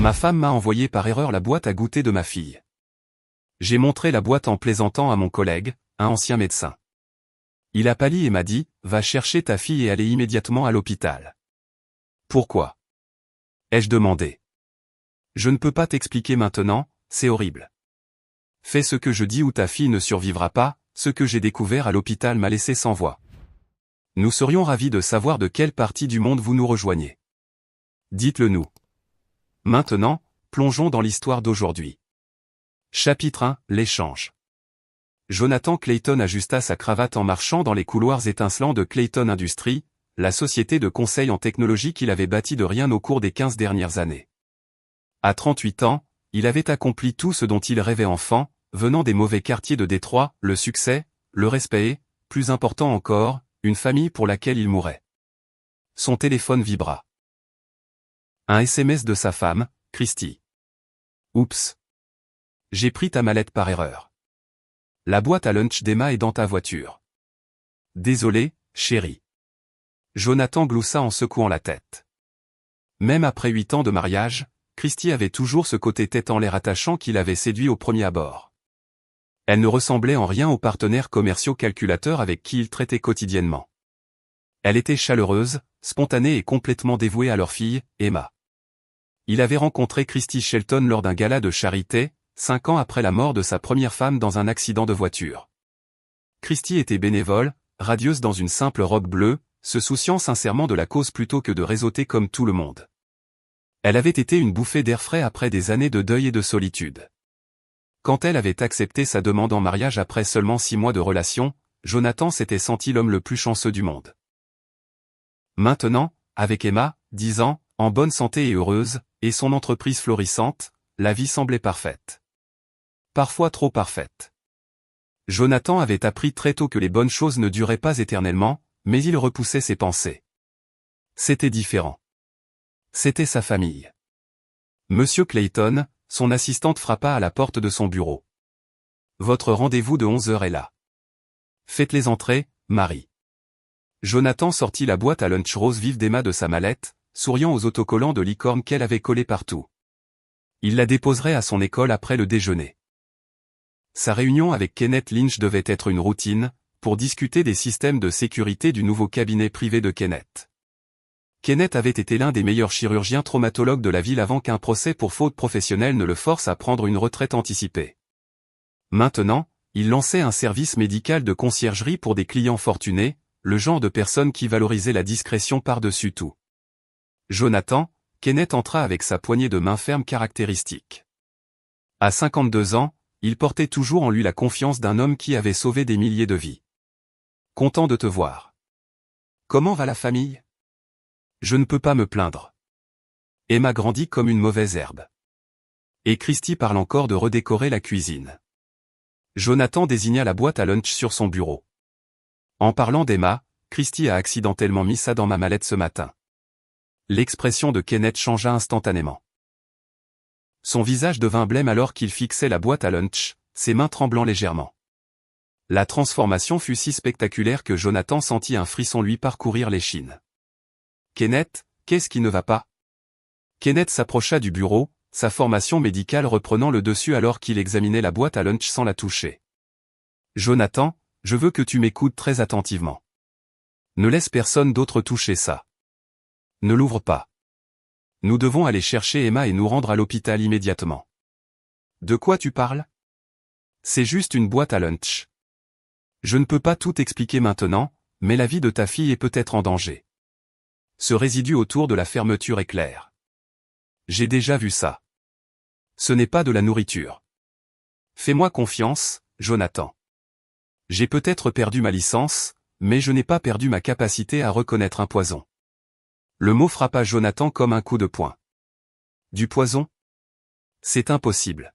Ma femme m'a envoyé par erreur la boîte à goûter de ma fille. J'ai montré la boîte en plaisantant à mon collègue, un ancien médecin. Il a pâli et m'a dit, va chercher ta fille et allez immédiatement à l'hôpital. Pourquoi? Ai-je demandé. Je ne peux pas t'expliquer maintenant, c'est horrible. Fais ce que je dis ou ta fille ne survivra pas, ce que j'ai découvert à l'hôpital m'a laissé sans voix. Nous serions ravis de savoir de quelle partie du monde vous nous rejoignez. Dites-le nous. Maintenant, plongeons dans l'histoire d'aujourd'hui. Chapitre 1, l'échange. Jonathan Clayton ajusta sa cravate en marchant dans les couloirs étincelants de Clayton Industries, la société de conseil en technologie qu'il avait bâtie de rien au cours des 15 dernières années. À 38 ans, il avait accompli tout ce dont il rêvait enfant, venant des mauvais quartiers de Détroit, le succès, le respect et, plus important encore, une famille pour laquelle il mourait. Son téléphone vibra. Un SMS de sa femme, Christy. Oups. J'ai pris ta mallette par erreur. La boîte à lunch d'Emma est dans ta voiture. Désolé, chérie. Jonathan gloussa en secouant la tête. Même après 8 ans de mariage, Christy avait toujours ce côté tête en l'air attachant qui l'avait séduit au premier abord. Elle ne ressemblait en rien aux partenaires commerciaux calculateurs avec qui il traitait quotidiennement. Elle était chaleureuse, spontanée et complètement dévouée à leur fille, Emma. Il avait rencontré Christy Shelton lors d'un gala de charité, 5 ans après la mort de sa première femme dans un accident de voiture. Christy était bénévole, radieuse dans une simple robe bleue, se souciant sincèrement de la cause plutôt que de réseauter comme tout le monde. Elle avait été une bouffée d'air frais après des années de deuil et de solitude. Quand elle avait accepté sa demande en mariage après seulement 6 mois de relation, Jonathan s'était senti l'homme le plus chanceux du monde. Maintenant, avec Emma, 10 ans, en bonne santé et heureuse, et son entreprise florissante, la vie semblait parfaite. Parfois trop parfaite. Jonathan avait appris très tôt que les bonnes choses ne duraient pas éternellement, mais il repoussait ses pensées. C'était différent. C'était sa famille. Monsieur Clayton, son assistante frappa à la porte de son bureau. Votre rendez-vous de 11 heures est là. Faites-les entrer, Marie. Jonathan sortit la boîte à lunch rose vive d'Emma de sa mallette, souriant aux autocollants de licorne qu'elle avait collés partout. Il la déposerait à son école après le déjeuner. Sa réunion avec Kenneth Lynch devait être une routine, pour discuter des systèmes de sécurité du nouveau cabinet privé de Kenneth. Kenneth avait été l'un des meilleurs chirurgiens traumatologues de la ville avant qu'un procès pour faute professionnelle ne le force à prendre une retraite anticipée. Maintenant, il lançait un service médical de conciergerie pour des clients fortunés, le genre de personnes qui valorisaient la discrétion par-dessus tout. Jonathan, Kenneth entra avec sa poignée de main ferme caractéristique. À 52 ans, il portait toujours en lui la confiance d'un homme qui avait sauvé des milliers de vies. Content de te voir. Comment va la famille? Je ne peux pas me plaindre. Emma grandit comme une mauvaise herbe. Et Christy parle encore de redécorer la cuisine. Jonathan désigna la boîte à lunch sur son bureau. En parlant d'Emma, Christy a accidentellement mis ça dans ma mallette ce matin. L'expression de Kenneth changea instantanément. Son visage devint blême alors qu'il fixait la boîte à lunch, ses mains tremblant légèrement. La transformation fut si spectaculaire que Jonathan sentit un frisson lui parcourir l'échine. Kenneth, qu'est-ce qui ne va pas? Kenneth s'approcha du bureau, sa formation médicale reprenant le dessus alors qu'il examinait la boîte à lunch sans la toucher. Jonathan, je veux que tu m'écoutes très attentivement. Ne laisse personne d'autre toucher ça. Ne l'ouvre pas. Nous devons aller chercher Emma et nous rendre à l'hôpital immédiatement. De quoi tu parles? C'est juste une boîte à lunch. Je ne peux pas tout expliquer maintenant, mais la vie de ta fille est peut-être en danger. Ce résidu autour de la fermeture est clair. J'ai déjà vu ça. Ce n'est pas de la nourriture. Fais-moi confiance, Jonathan. J'ai peut-être perdu ma licence, mais je n'ai pas perdu ma capacité à reconnaître un poison. Le mot frappa Jonathan comme un coup de poing. Du poison? C'est impossible.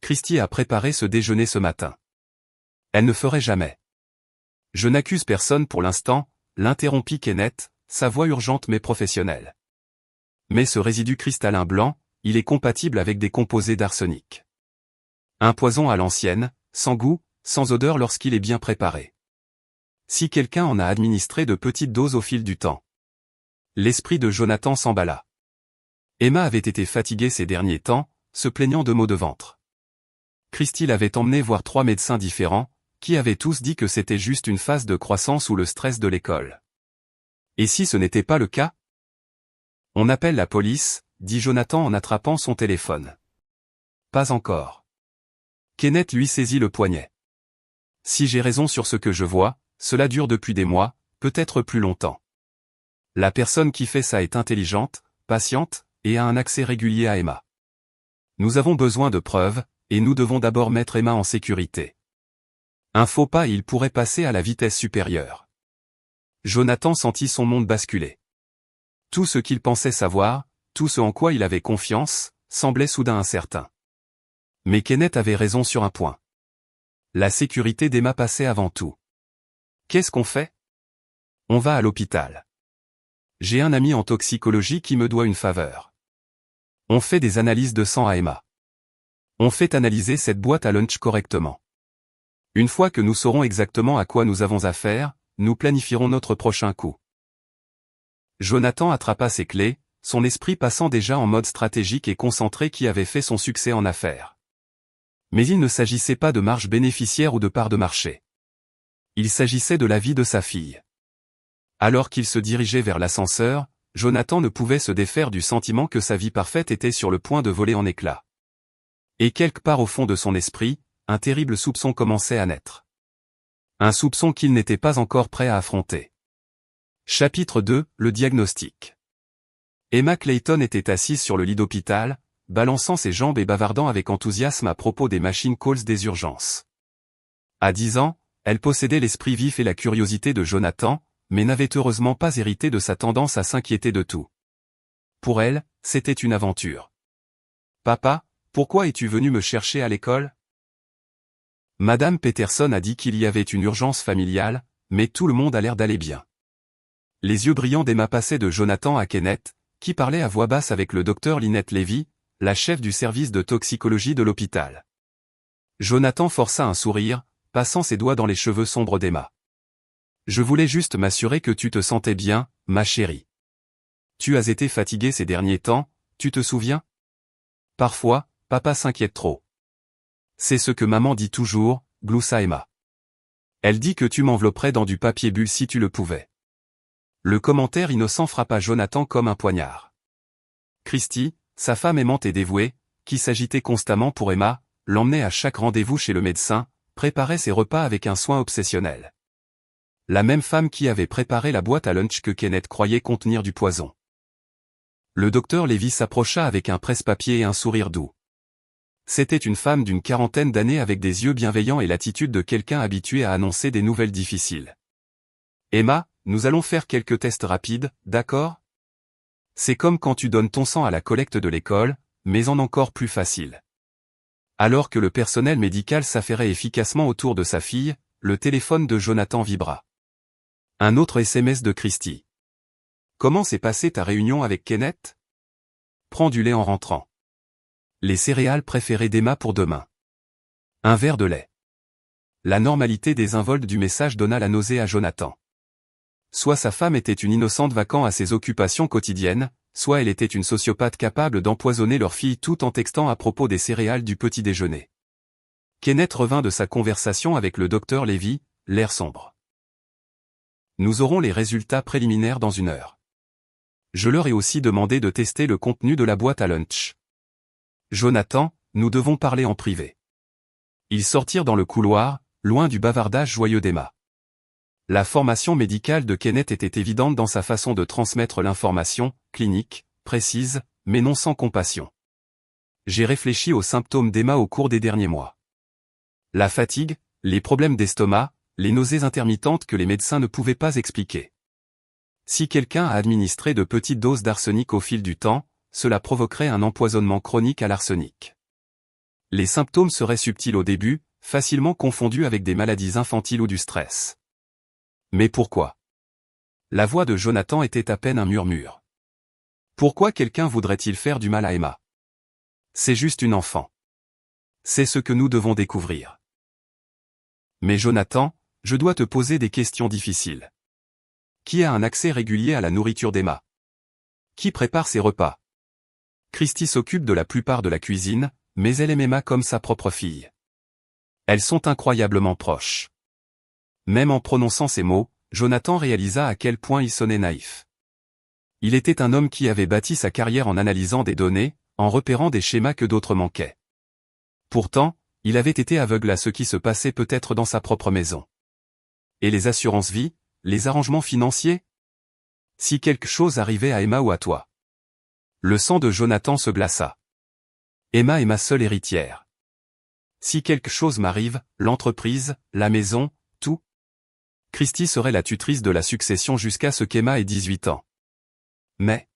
Christy a préparé ce déjeuner ce matin. Elle ne ferait jamais. Je n'accuse personne pour l'instant, l'interrompit Kenneth, sa voix urgente mais professionnelle. Mais ce résidu cristallin blanc, il est compatible avec des composés d'arsenic. Un poison à l'ancienne, sans goût, sans odeur lorsqu'il est bien préparé. Si quelqu'un en a administré de petites doses au fil du temps. L'esprit de Jonathan s'emballa. Emma avait été fatiguée ces derniers temps, se plaignant de maux de ventre. Christy l'avait emmenée voir 3 médecins différents, qui avaient tous dit que c'était juste une phase de croissance ou le stress de l'école. Et si ce n'était pas le cas? On appelle la police, dit Jonathan en attrapant son téléphone. Pas encore. Kenneth lui saisit le poignet. Si j'ai raison sur ce que je vois, cela dure depuis des mois, peut-être plus longtemps. La personne qui fait ça est intelligente, patiente, et a un accès régulier à Emma. Nous avons besoin de preuves, et nous devons d'abord mettre Emma en sécurité. Un faux pas et il pourrait passer à la vitesse supérieure. Jonathan sentit son monde basculer. Tout ce qu'il pensait savoir, tout ce en quoi il avait confiance, semblait soudain incertain. Mais Kenneth avait raison sur un point. La sécurité d'Emma passait avant tout. Qu'est-ce qu'on fait? On va à l'hôpital. J'ai un ami en toxicologie qui me doit une faveur. On fait des analyses de sang à Emma. On fait analyser cette boîte à lunch correctement. Une fois que nous saurons exactement à quoi nous avons affaire, nous planifierons notre prochain coup. Jonathan attrapa ses clés, son esprit passant déjà en mode stratégique et concentré qui avait fait son succès en affaires. Mais il ne s'agissait pas de marge bénéficiaire ou de part de marché. Il s'agissait de la vie de sa fille. Alors qu'il se dirigeait vers l'ascenseur, Jonathan ne pouvait se défaire du sentiment que sa vie parfaite était sur le point de voler en éclats. Et quelque part au fond de son esprit, un terrible soupçon commençait à naître. Un soupçon qu'il n'était pas encore prêt à affronter. Chapitre 2, le diagnostic. Emma Clayton était assise sur le lit d'hôpital, balançant ses jambes et bavardant avec enthousiasme à propos des machine calls des urgences. À 10 ans, elle possédait l'esprit vif et la curiosité de Jonathan, mais n'avait heureusement pas hérité de sa tendance à s'inquiéter de tout. Pour elle, c'était une aventure. « Papa, pourquoi es-tu venu me chercher à l'école ?» Madame Peterson a dit qu'il y avait une urgence familiale, mais tout le monde a l'air d'aller bien. Les yeux brillants d'Emma passaient de Jonathan à Kenneth, qui parlait à voix basse avec le docteur Lynette Levy, la chef du service de toxicologie de l'hôpital. Jonathan força un sourire, passant ses doigts dans les cheveux sombres d'Emma. « Je voulais juste m'assurer que tu te sentais bien, ma chérie. Tu as été fatiguée ces derniers temps, tu te souviens? Parfois, papa s'inquiète trop. C'est ce que maman dit toujours, gloussa Emma. Elle dit que tu m'envelopperais dans du papier bulle si tu le pouvais. » Le commentaire innocent frappa Jonathan comme un poignard. Christy, sa femme aimante et dévouée, qui s'agitait constamment pour Emma, l'emmenait à chaque rendez-vous chez le médecin, préparait ses repas avec un soin obsessionnel. La même femme qui avait préparé la boîte à lunch que Kenneth croyait contenir du poison. Le docteur Levy s'approcha avec un presse-papier et un sourire doux. C'était une femme d'une 40aine d'années avec des yeux bienveillants et l'attitude de quelqu'un habitué à annoncer des nouvelles difficiles. « Emma, nous allons faire quelques tests rapides, d'accord? C'est comme quand tu donnes ton sang à la collecte de l'école, mais en encore plus facile. » Alors que le personnel médical s'affairait efficacement autour de sa fille, le téléphone de Jonathan vibra. Un autre SMS de Christy. « Comment s'est passée ta réunion avec Kenneth? Prends du lait en rentrant. Les céréales préférées d'Emma pour demain. Un verre de lait. » La normalité désinvolte du message donna la nausée à Jonathan. Soit sa femme était une innocente vaquant à ses occupations quotidiennes, soit elle était une sociopathe capable d'empoisonner leur fille tout en textant à propos des céréales du petit déjeuner. Kenneth revint de sa conversation avec le docteur Levy, l'air sombre. « Nous aurons les résultats préliminaires dans 1 heure. Je leur ai aussi demandé de tester le contenu de la boîte à lunch. Jonathan, nous devons parler en privé. » Ils sortirent dans le couloir, loin du bavardage joyeux d'Emma. La formation médicale de Kenneth était évidente dans sa façon de transmettre l'information, clinique, précise, mais non sans compassion. J'ai réfléchi aux symptômes d'Emma au cours des derniers mois. La fatigue, les problèmes d'estomac, les nausées intermittentes que les médecins ne pouvaient pas expliquer. Si quelqu'un a administré de petites doses d'arsenic au fil du temps, cela provoquerait un empoisonnement chronique à l'arsenic. Les symptômes seraient subtils au début, facilement confondus avec des maladies infantiles ou du stress. Mais pourquoi? La voix de Jonathan était à peine un murmure. Pourquoi quelqu'un voudrait-il faire du mal à Emma? C'est juste une enfant. C'est ce que nous devons découvrir. Mais Jonathan, je dois te poser des questions difficiles. Qui a un accès régulier à la nourriture d'Emma? Qui prépare ses repas? Christy s'occupe de la plupart de la cuisine, mais elle aime Emma comme sa propre fille. Elles sont incroyablement proches. Même en prononçant ces mots, Jonathan réalisa à quel point il sonnait naïf. Il était un homme qui avait bâti sa carrière en analysant des données, en repérant des schémas que d'autres manquaient. Pourtant, il avait été aveugle à ce qui se passait peut-être dans sa propre maison. Et les assurances vie, les arrangements financiers? Si quelque chose arrivait à Emma ou à toi. Le sang de Jonathan se glaça. Emma est ma seule héritière. Si quelque chose m'arrive, l'entreprise, la maison, tout. Christy serait la tutrice de la succession jusqu'à ce qu'Emma ait 18 ans. Mais...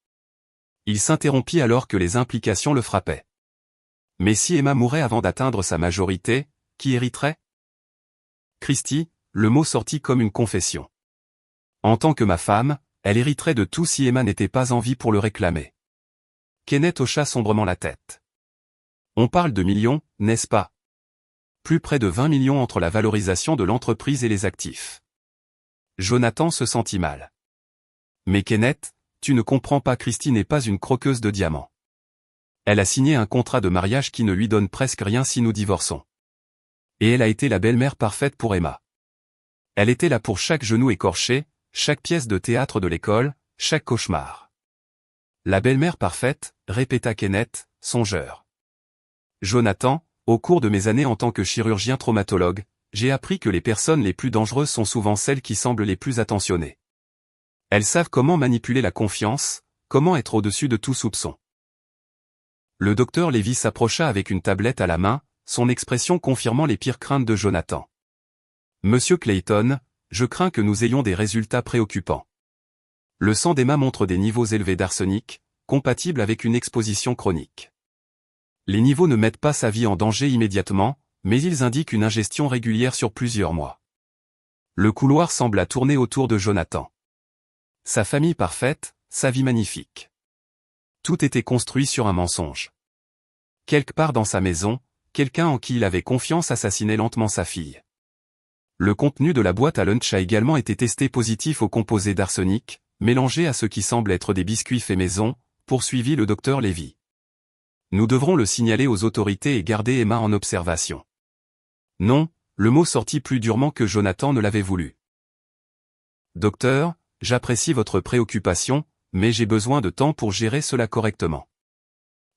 Il s'interrompit alors que les implications le frappaient. Mais si Emma mourait avant d'atteindre sa majorité, qui hériterait? Christy, le mot sortit comme une confession. En tant que ma femme, elle hériterait de tout si Emma n'était pas en vie pour le réclamer. Kenneth hocha sombrement la tête. On parle de millions, n'est-ce pas? Plus près de 20 millions entre la valorisation de l'entreprise et les actifs. Jonathan se sentit mal. Mais Kenneth, tu ne comprends pas, Christy n'est pas une croqueuse de diamants. Elle a signé un contrat de mariage qui ne lui donne presque rien si nous divorçons. Et elle a été la belle-mère parfaite pour Emma. Elle était là pour chaque genou écorché, chaque pièce de théâtre de l'école, chaque cauchemar. La belle-mère parfaite, répéta Kenneth, songeur. Jonathan, au cours de mes années en tant que chirurgien traumatologue, j'ai appris que les personnes les plus dangereuses sont souvent celles qui semblent les plus attentionnées. Elles savent comment manipuler la confiance, comment être au-dessus de tout soupçon. Le docteur Lévy s'approcha avec une tablette à la main, son expression confirmant les pires craintes de Jonathan. Monsieur Clayton, je crains que nous ayons des résultats préoccupants. Le sang d'Emma montre des niveaux élevés d'arsenic, compatibles avec une exposition chronique. Les niveaux ne mettent pas sa vie en danger immédiatement, mais ils indiquent une ingestion régulière sur plusieurs mois. Le couloir sembla tourner autour de Jonathan. Sa famille parfaite, sa vie magnifique. Tout était construit sur un mensonge. Quelque part dans sa maison, quelqu'un en qui il avait confiance assassinait lentement sa fille. Le contenu de la boîte à lunch a également été testé positif au composé d'arsenic, mélangé à ce qui semble être des biscuits faits maison, poursuivit le docteur Lévy. Nous devrons le signaler aux autorités et garder Emma en observation. Non, le mot sortit plus durement que Jonathan ne l'avait voulu. Docteur, j'apprécie votre préoccupation, mais j'ai besoin de temps pour gérer cela correctement.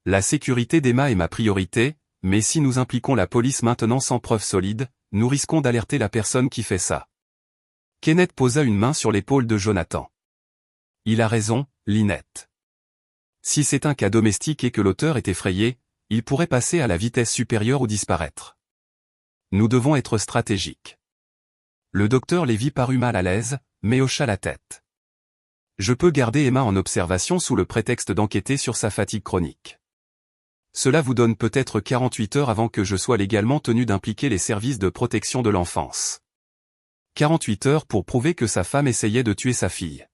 La sécurité d'Emma est ma priorité, mais si nous impliquons la police maintenant sans preuve solide, nous risquons d'alerter la personne qui fait ça. Kenneth posa une main sur l'épaule de Jonathan. Il a raison, Lynette. Si c'est un cas domestique et que l'auteur est effrayé, il pourrait passer à la vitesse supérieure ou disparaître. Nous devons être stratégiques. Le docteur Lévy parut mal à l'aise, mais hocha la tête. Je peux garder Emma en observation sous le prétexte d'enquêter sur sa fatigue chronique. Cela vous donne peut-être 48 heures avant que je sois légalement tenu d'impliquer les services de protection de l'enfance. 48 heures pour prouver que sa femme essayait de tuer sa fille.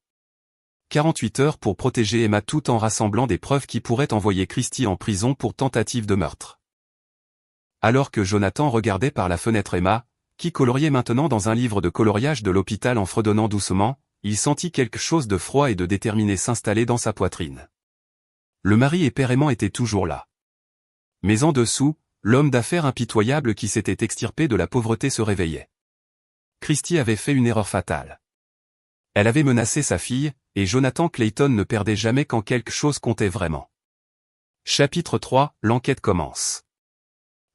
48 heures pour protéger Emma tout en rassemblant des preuves qui pourraient envoyer Christy en prison pour tentative de meurtre. Alors que Jonathan regardait par la fenêtre Emma, qui coloriait maintenant dans un livre de coloriage de l'hôpital en fredonnant doucement, il sentit quelque chose de froid et de déterminé s'installer dans sa poitrine. Le mari épairément était toujours là. Mais en dessous, l'homme d'affaires impitoyable qui s'était extirpé de la pauvreté se réveillait. Christy avait fait une erreur fatale. Elle avait menacé sa fille, et Jonathan Clayton ne perdait jamais quand quelque chose comptait vraiment. Chapitre 3, l'enquête commence.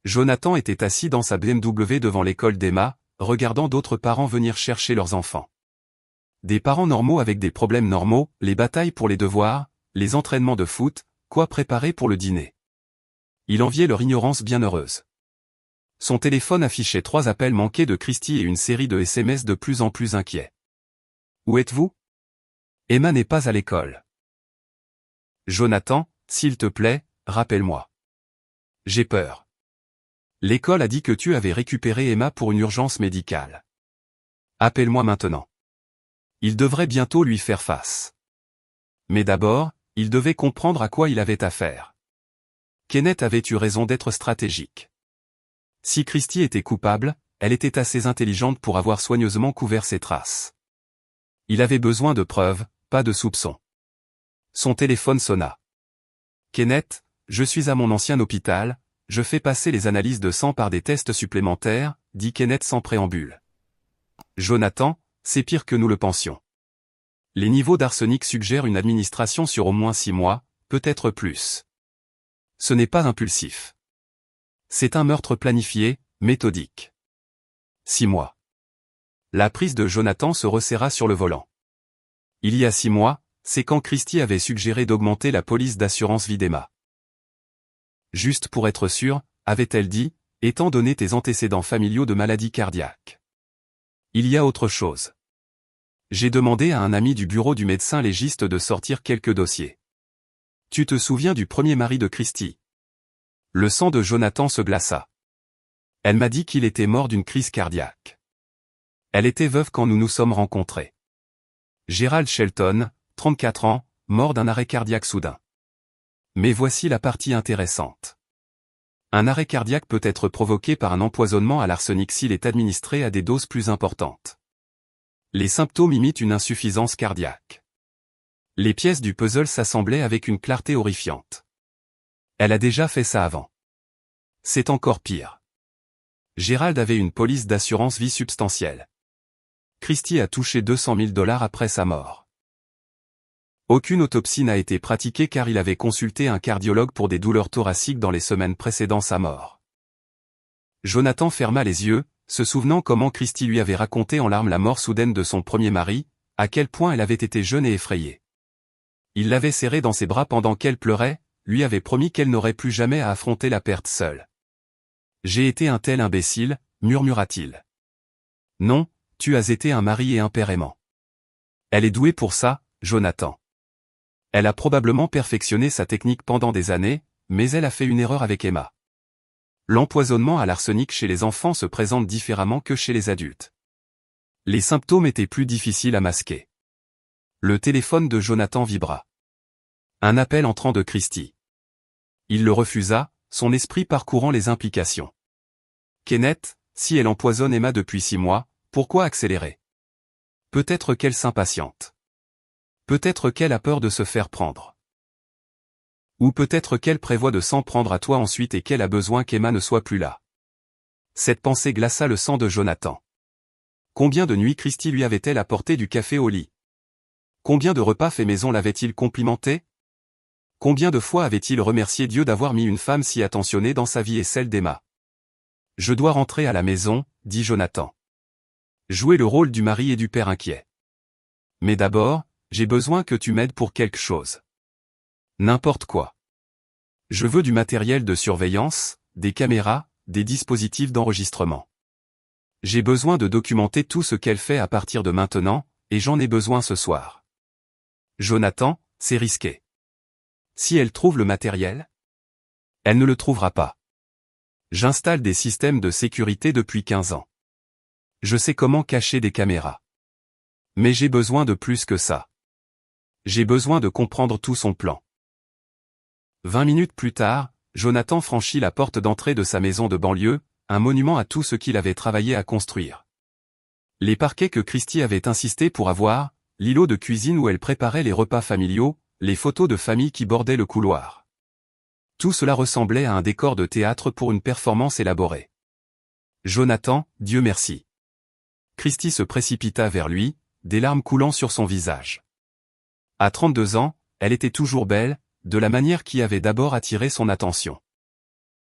Jonathan était assis dans sa BMW devant l'école d'Emma, regardant d'autres parents venir chercher leurs enfants. Des parents normaux avec des problèmes normaux, les batailles pour les devoirs, les entraînements de foot, quoi préparer pour le dîner. Il enviait leur ignorance bienheureuse. Son téléphone affichait 3 appels manqués de Christy et une série de SMS de plus en plus inquiets. Où êtes-vous? Emma n'est pas à l'école. Jonathan, s'il te plaît, rappelle-moi. J'ai peur. L'école a dit que tu avais récupéré Emma pour une urgence médicale. Appelle-moi maintenant. Il devrait bientôt lui faire face. Mais d'abord, il devait comprendre à quoi il avait affaire. Kenneth avait eu raison d'être stratégique. Si Christy était coupable, elle était assez intelligente pour avoir soigneusement couvert ses traces. Il avait besoin de preuves, pas de soupçons. Son téléphone sonna. Kenneth, je suis à mon ancien hôpital, je fais passer les analyses de sang par des tests supplémentaires, dit Kenneth sans préambule. Jonathan, c'est pire que nous le pensions. Les niveaux d'arsenic suggèrent une administration sur au moins 6 mois, peut-être plus. Ce n'est pas impulsif. C'est un meurtre planifié, méthodique. 6 mois. La prise de Jonathan se resserra sur le volant. Il y a 6 mois, c'est quand Christy avait suggéré d'augmenter la police d'assurance vie d'Emma. Juste pour être sûr, avait-elle dit, étant donné tes antécédents familiaux de maladie cardiaque. Il y a autre chose. J'ai demandé à un ami du bureau du médecin légiste de sortir quelques dossiers. Tu te souviens du premier mari de Christy? Le sang de Jonathan se glaça. Elle m'a dit qu'il était mort d'une crise cardiaque. Elle était veuve quand nous nous sommes rencontrés. Gerald Shelton, 34 ans, mort d'un arrêt cardiaque soudain. Mais voici la partie intéressante. Un arrêt cardiaque peut être provoqué par un empoisonnement à l'arsenic s'il est administré à des doses plus importantes. Les symptômes imitent une insuffisance cardiaque. Les pièces du puzzle s'assemblaient avec une clarté horrifiante. Elle a déjà fait ça avant. C'est encore pire. Gerald avait une police d'assurance vie substantielle. Christy a touché $200 000 après sa mort. Aucune autopsie n'a été pratiquée car il avait consulté un cardiologue pour des douleurs thoraciques dans les semaines précédant sa mort. Jonathan ferma les yeux, se souvenant comment Christy lui avait raconté en larmes la mort soudaine de son premier mari, à quel point elle avait été jeune et effrayée. Il l'avait serrée dans ses bras pendant qu'elle pleurait, lui avait promis qu'elle n'aurait plus jamais à affronter la perte seule. « J'ai été un tel imbécile, murmura-t-il. Non, tu as été un mari et un père aimant. Elle est douée pour ça, Jonathan. Elle a probablement perfectionné sa technique pendant des années, mais elle a fait une erreur avec Emma. L'empoisonnement à l'arsenic chez les enfants se présente différemment que chez les adultes. Les symptômes étaient plus difficiles à masquer. Le téléphone de Jonathan vibra. Un appel entrant de Christy. Il le refusa, son esprit parcourant les implications. Kenneth, si elle empoisonne Emma depuis 6 mois, pourquoi accélérer? Peut-être qu'elle s'impatiente. Peut-être qu'elle a peur de se faire prendre. Ou peut-être qu'elle prévoit de s'en prendre à toi ensuite et qu'elle a besoin qu'Emma ne soit plus là. Cette pensée glaça le sang de Jonathan. Combien de nuits Christy lui avait-elle apporté du café au lit? Combien de repas faits maison l'avait-il complimenté? Combien de fois avait-il remercié Dieu d'avoir mis une femme si attentionnée dans sa vie et celle d'Emma? Je dois rentrer à la maison, dit Jonathan. Jouer le rôle du mari et du père inquiet. Mais d'abord, j'ai besoin que tu m'aides pour quelque chose. N'importe quoi. Je veux du matériel de surveillance, des caméras, des dispositifs d'enregistrement. J'ai besoin de documenter tout ce qu'elle fait à partir de maintenant, et j'en ai besoin ce soir. Jonathan, c'est risqué. Si elle trouve le matériel? Elle ne le trouvera pas. J'installe des systèmes de sécurité depuis 15 ans. Je sais comment cacher des caméras. Mais j'ai besoin de plus que ça. J'ai besoin de comprendre tout son plan. 20 minutes plus tard, Jonathan franchit la porte d'entrée de sa maison de banlieue, un monument à tout ce qu'il avait travaillé à construire. Les parquets que Christy avait insisté pour avoir, l'îlot de cuisine où elle préparait les repas familiaux, les photos de famille qui bordaient le couloir. Tout cela ressemblait à un décor de théâtre pour une performance élaborée. Jonathan, Dieu merci. Christy se précipita vers lui, des larmes coulant sur son visage. À 32 ans, elle était toujours belle, de la manière qui avait d'abord attiré son attention.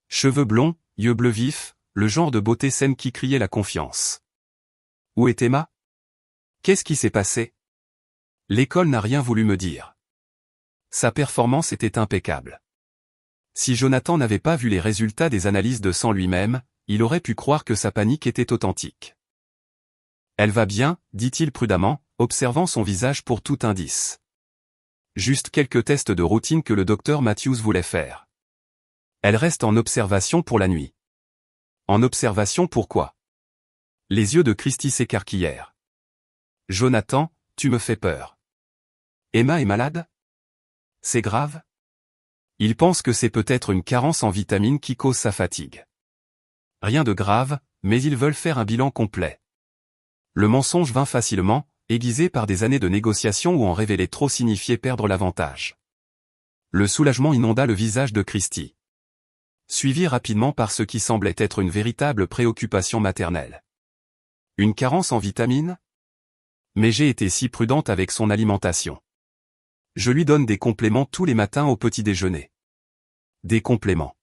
Cheveux blonds, yeux bleus vifs, le genre de beauté saine qui criait la confiance. Où est Emma? Qu'est-ce qui s'est passé? L'école n'a rien voulu me dire. Sa performance était impeccable. Si Jonathan n'avait pas vu les résultats des analyses de sang lui-même, il aurait pu croire que sa panique était authentique. Elle va bien, dit-il prudemment, observant son visage pour tout indice. Juste quelques tests de routine que le docteur Matthews voulait faire. Elle reste en observation pour la nuit. En observation pourquoi? Les yeux de Christy s'écarquillèrent. Jonathan, tu me fais peur. Emma est malade? C'est grave? Il pense que c'est peut-être une carence en vitamines qui cause sa fatigue. Rien de grave, mais ils veulent faire un bilan complet. Le mensonge vint facilement, aiguisé par des années de négociations où en révéler trop signifiait perdre l'avantage. Le soulagement inonda le visage de Christy, suivi rapidement par ce qui semblait être une véritable préoccupation maternelle. Une carence en vitamines? Mais j'ai été si prudente avec son alimentation. Je lui donne des compléments tous les matins au petit déjeuner. Des compléments.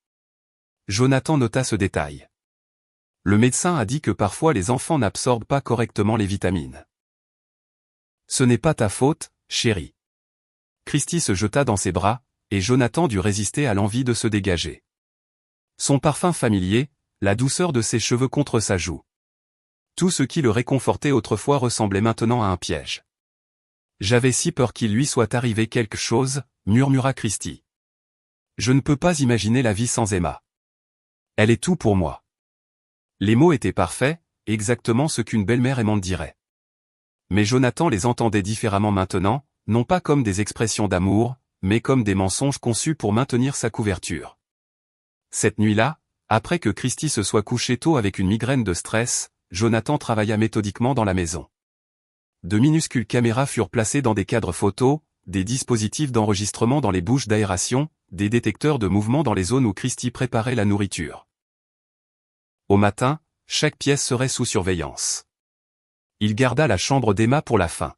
Jonathan nota ce détail. Le médecin a dit que parfois les enfants n'absorbent pas correctement les vitamines. Ce n'est pas ta faute, chérie. Christy se jeta dans ses bras, et Jonathan dut résister à l'envie de se dégager. Son parfum familier, la douceur de ses cheveux contre sa joue. Tout ce qui le réconfortait autrefois ressemblait maintenant à un piège. J'avais si peur qu'il lui soit arrivé quelque chose, murmura Christy. Je ne peux pas imaginer la vie sans Emma. Elle est tout pour moi. Les mots étaient parfaits, exactement ce qu'une belle-mère aimante dirait. Mais Jonathan les entendait différemment maintenant, non pas comme des expressions d'amour, mais comme des mensonges conçus pour maintenir sa couverture. Cette nuit-là, après que Christy se soit couchée tôt avec une migraine de stress, Jonathan travailla méthodiquement dans la maison. De minuscules caméras furent placées dans des cadres photos, des dispositifs d'enregistrement dans les bouches d'aération, des détecteurs de mouvement dans les zones où Christy préparait la nourriture. Au matin, chaque pièce serait sous surveillance. Il garda la chambre d'Emma pour la fin.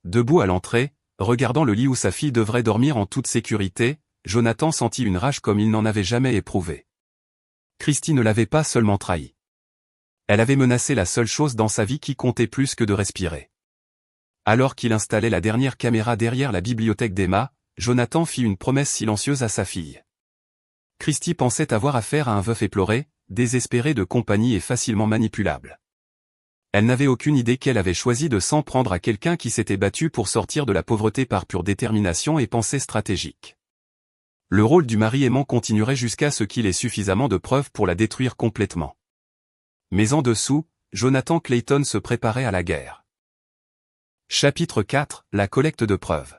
Debout à l'entrée, regardant le lit où sa fille devrait dormir en toute sécurité, Jonathan sentit une rage comme il n'en avait jamais éprouvé. Christy ne l'avait pas seulement trahi. Elle avait menacé la seule chose dans sa vie qui comptait plus que de respirer. Alors qu'il installait la dernière caméra derrière la bibliothèque d'Emma, Jonathan fit une promesse silencieuse à sa fille. Christy pensait avoir affaire à un veuf éploré, désespéré de compagnie et facilement manipulable. Elle n'avait aucune idée qu'elle avait choisi de s'en prendre à quelqu'un qui s'était battu pour sortir de la pauvreté par pure détermination et pensée stratégique. Le rôle du mari aimant continuerait jusqu'à ce qu'il ait suffisamment de preuves pour la détruire complètement. Mais en dessous, Jonathan Clayton se préparait à la guerre. Chapitre 4, la collecte de preuves.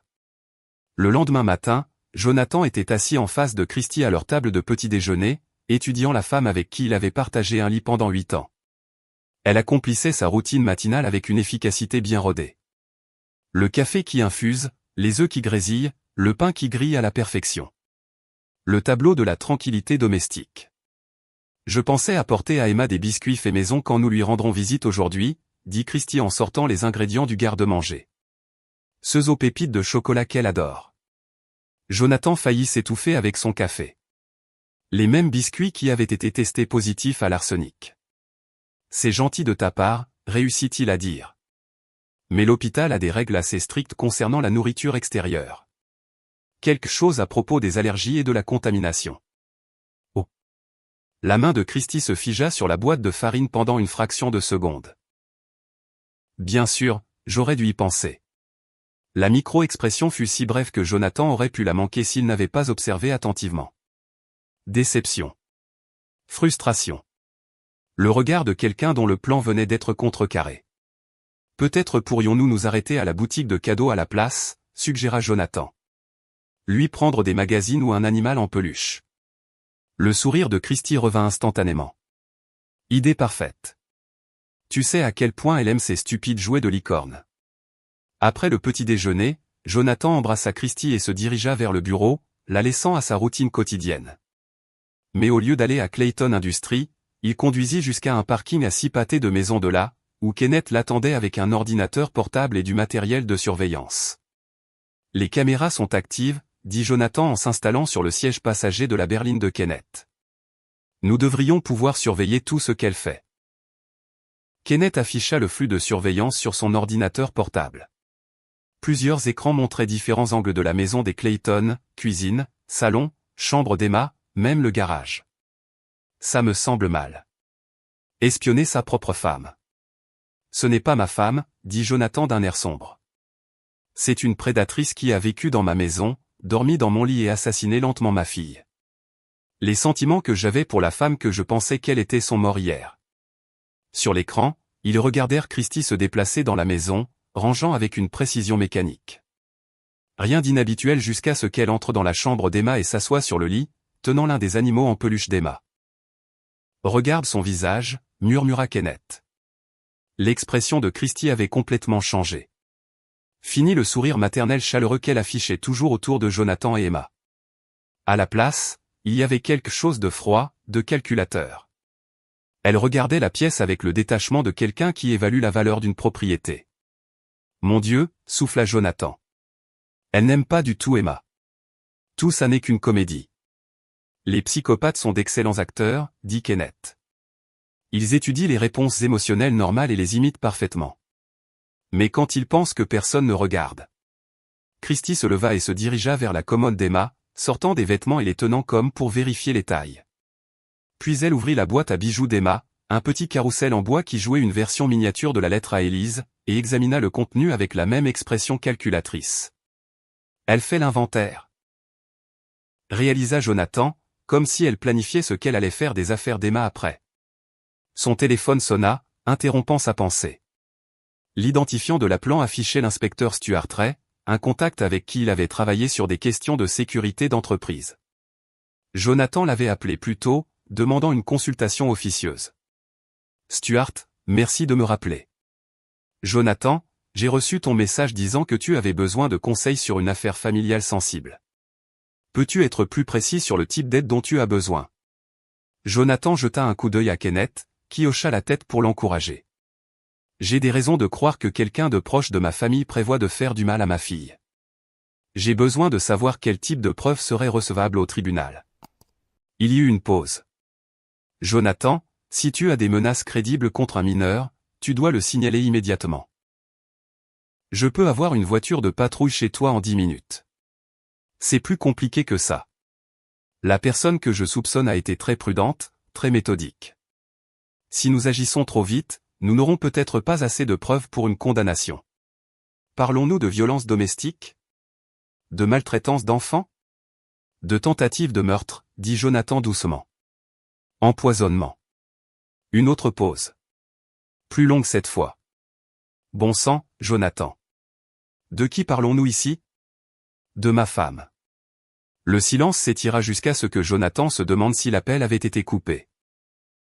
Le lendemain matin, Jonathan était assis en face de Christy à leur table de petit déjeuner, étudiant la femme avec qui il avait partagé un lit pendant 8 ans. Elle accomplissait sa routine matinale avec une efficacité bien rodée. Le café qui infuse, les œufs qui grésillent, le pain qui grille à la perfection. Le tableau de la tranquillité domestique. Je pensais apporter à Emma des biscuits faits maison quand nous lui rendrons visite aujourd'hui, dit Christy en sortant les ingrédients du garde-manger. Ceux aux pépites de chocolat qu'elle adore. Jonathan faillit s'étouffer avec son café. Les mêmes biscuits qui avaient été testés positifs à l'arsenic. C'est gentil de ta part, réussit-il à dire. Mais l'hôpital a des règles assez strictes concernant la nourriture extérieure. Quelque chose à propos des allergies et de la contamination. Oh. La main de Christy se figea sur la boîte de farine pendant une fraction de seconde. Bien sûr, j'aurais dû y penser. La micro-expression fut si brève que Jonathan aurait pu la manquer s'il n'avait pas observé attentivement. Déception. Frustration. Le regard de quelqu'un dont le plan venait d'être contrecarré. Peut-être pourrions-nous nous arrêter à la boutique de cadeaux à la place, suggéra Jonathan. Lui prendre des magazines ou un animal en peluche. Le sourire de Christy revint instantanément. Idée parfaite. Tu sais à quel point elle aime ces stupides jouets de licorne. Après le petit déjeuner, Jonathan embrassa Christy et se dirigea vers le bureau, la laissant à sa routine quotidienne. Mais au lieu d'aller à Clayton Industries, il conduisit jusqu'à un parking à 6 pâtés de maison de là, où Kenneth l'attendait avec un ordinateur portable et du matériel de surveillance. Les caméras sont actives, dit Jonathan en s'installant sur le siège passager de la berline de Kenneth. Nous devrions pouvoir surveiller tout ce qu'elle fait. Kenneth afficha le flux de surveillance sur son ordinateur portable. Plusieurs écrans montraient différents angles de la maison des Clayton, cuisine, salon, chambre d'Emma, même le garage. Ça me semble mal. Espionner sa propre femme. Ce n'est pas ma femme, dit Jonathan d'un air sombre. C'est une prédatrice qui a vécu dans ma maison, dormi dans mon lit et assassiné lentement ma fille. Les sentiments que j'avais pour la femme que je pensais qu'elle était sont morts hier. Sur l'écran, ils regardèrent Christy se déplacer dans la maison, rangeant avec une précision mécanique. Rien d'inhabituel jusqu'à ce qu'elle entre dans la chambre d'Emma et s'assoie sur le lit, tenant l'un des animaux en peluche d'Emma. Regarde son visage, murmura Kenneth. L'expression de Christy avait complètement changé. Fini le sourire maternel chaleureux qu'elle affichait toujours autour de Jonathan et Emma. À la place, il y avait quelque chose de froid, de calculateur. Elle regardait la pièce avec le détachement de quelqu'un qui évalue la valeur d'une propriété. Mon Dieu, souffla Jonathan. Elle n'aime pas du tout Emma. Tout ça n'est qu'une comédie. Les psychopathes sont d'excellents acteurs, dit Kenneth. Ils étudient les réponses émotionnelles normales et les imitent parfaitement. Mais quand ils pensent que personne ne regarde. Christy se leva et se dirigea vers la commode d'Emma, sortant des vêtements et les tenant comme pour vérifier les tailles. Puis elle ouvrit la boîte à bijoux d'Emma, un petit carrousel en bois qui jouait une version miniature de la lettre à Élise, et examina le contenu avec la même expression calculatrice. Elle fait l'inventaire. Réalisa Jonathan, comme si elle planifiait ce qu'elle allait faire des affaires d'Emma après. Son téléphone sonna, interrompant sa pensée. L'identifiant de l'appelant affichait l'inspecteur Stuart Ray, un contact avec qui il avait travaillé sur des questions de sécurité d'entreprise. Jonathan l'avait appelé plus tôt, demandant une consultation officieuse. Stuart, merci de me rappeler. Jonathan, j'ai reçu ton message disant que tu avais besoin de conseils sur une affaire familiale sensible. Peux-tu être plus précis sur le type d'aide dont tu as besoin? Jonathan jeta un coup d'œil à Kenneth, qui hocha la tête pour l'encourager. J'ai des raisons de croire que quelqu'un de proche de ma famille prévoit de faire du mal à ma fille. J'ai besoin de savoir quel type de preuve serait recevable au tribunal. Il y eut une pause. Jonathan, si tu as des menaces crédibles contre un mineur, tu dois le signaler immédiatement. Je peux avoir une voiture de patrouille chez toi en 10 minutes. C'est plus compliqué que ça. La personne que je soupçonne a été très prudente, très méthodique. Si nous agissons trop vite, nous n'aurons peut-être pas assez de preuves pour une condamnation. Parlons-nous de violence domestique? De maltraitance d'enfants? De tentative de meurtre, dit Jonathan doucement. Empoisonnement. Une autre pause. Plus longue cette fois. Bon sang, Jonathan. De qui parlons-nous ici? De ma femme. Le silence s'étira jusqu'à ce que Jonathan se demande si l'appel avait été coupé.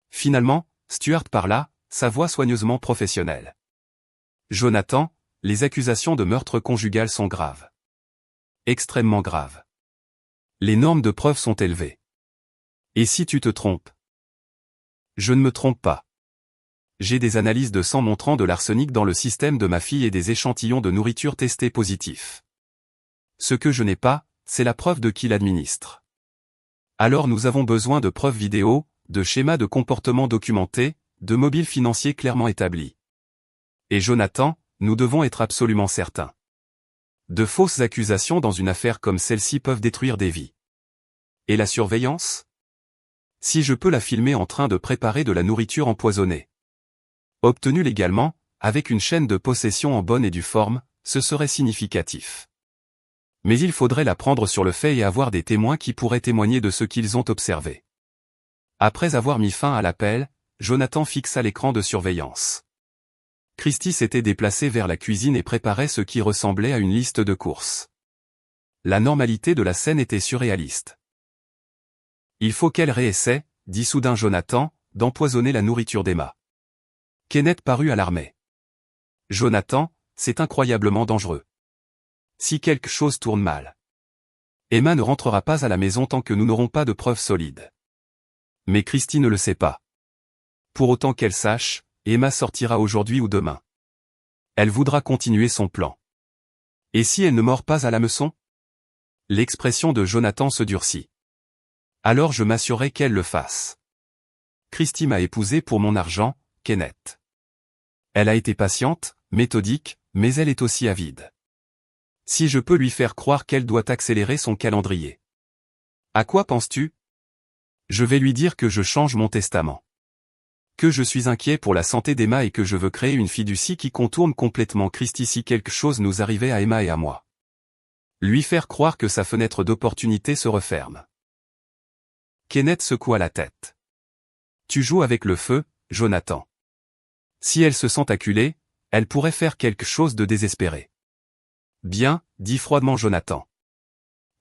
Finalement, Stuart parla, sa voix soigneusement professionnelle. Jonathan, les accusations de meurtre conjugal sont graves. Extrêmement graves. Les normes de preuve sont élevées. Et si tu te trompes? Je ne me trompe pas. J'ai des analyses de sang montrant de l'arsenic dans le système de ma fille et des échantillons de nourriture testés positifs. Ce que je n'ai pas, c'est la preuve de qui l'administre. Alors nous avons besoin de preuves vidéo, de schémas de comportement documentés, de mobiles financiers clairement établis. Et Jonathan, nous devons être absolument certains. De fausses accusations dans une affaire comme celle-ci peuvent détruire des vies. Et la surveillance? Si je peux la filmer en train de préparer de la nourriture empoisonnée. Obtenue légalement, avec une chaîne de possession en bonne et due forme, ce serait significatif. Mais il faudrait la prendre sur le fait et avoir des témoins qui pourraient témoigner de ce qu'ils ont observé. Après avoir mis fin à l'appel, Jonathan fixa l'écran de surveillance. Christy s'était déplacée vers la cuisine et préparait ce qui ressemblait à une liste de courses. La normalité de la scène était surréaliste. Il faut qu'elle réessaie, dit soudain Jonathan, d'empoisonner la nourriture d'Emma. Kenneth parut alarmé. Jonathan, c'est incroyablement dangereux. Si quelque chose tourne mal. Emma ne rentrera pas à la maison tant que nous n'aurons pas de preuves solides. Mais Christy ne le sait pas. Pour autant qu'elle sache, Emma sortira aujourd'hui ou demain. Elle voudra continuer son plan. Et si elle ne mord pas à l'hameçon? L'expression de Jonathan se durcit. Alors je m'assurerai qu'elle le fasse. Christy m'a épousé pour mon argent, Kenneth. Elle a été patiente, méthodique, mais elle est aussi avide. Si je peux lui faire croire qu'elle doit accélérer son calendrier. À quoi penses-tu? Je vais lui dire que je change mon testament. Que je suis inquiet pour la santé d'Emma et que je veux créer une fiducie qui contourne complètement Christy si quelque chose nous arrivait à Emma et à moi. Lui faire croire que sa fenêtre d'opportunité se referme. Kenneth secoua la tête. Tu joues avec le feu, Jonathan. Si elle se sent acculée, elle pourrait faire quelque chose de désespéré. Bien, dit froidement Jonathan.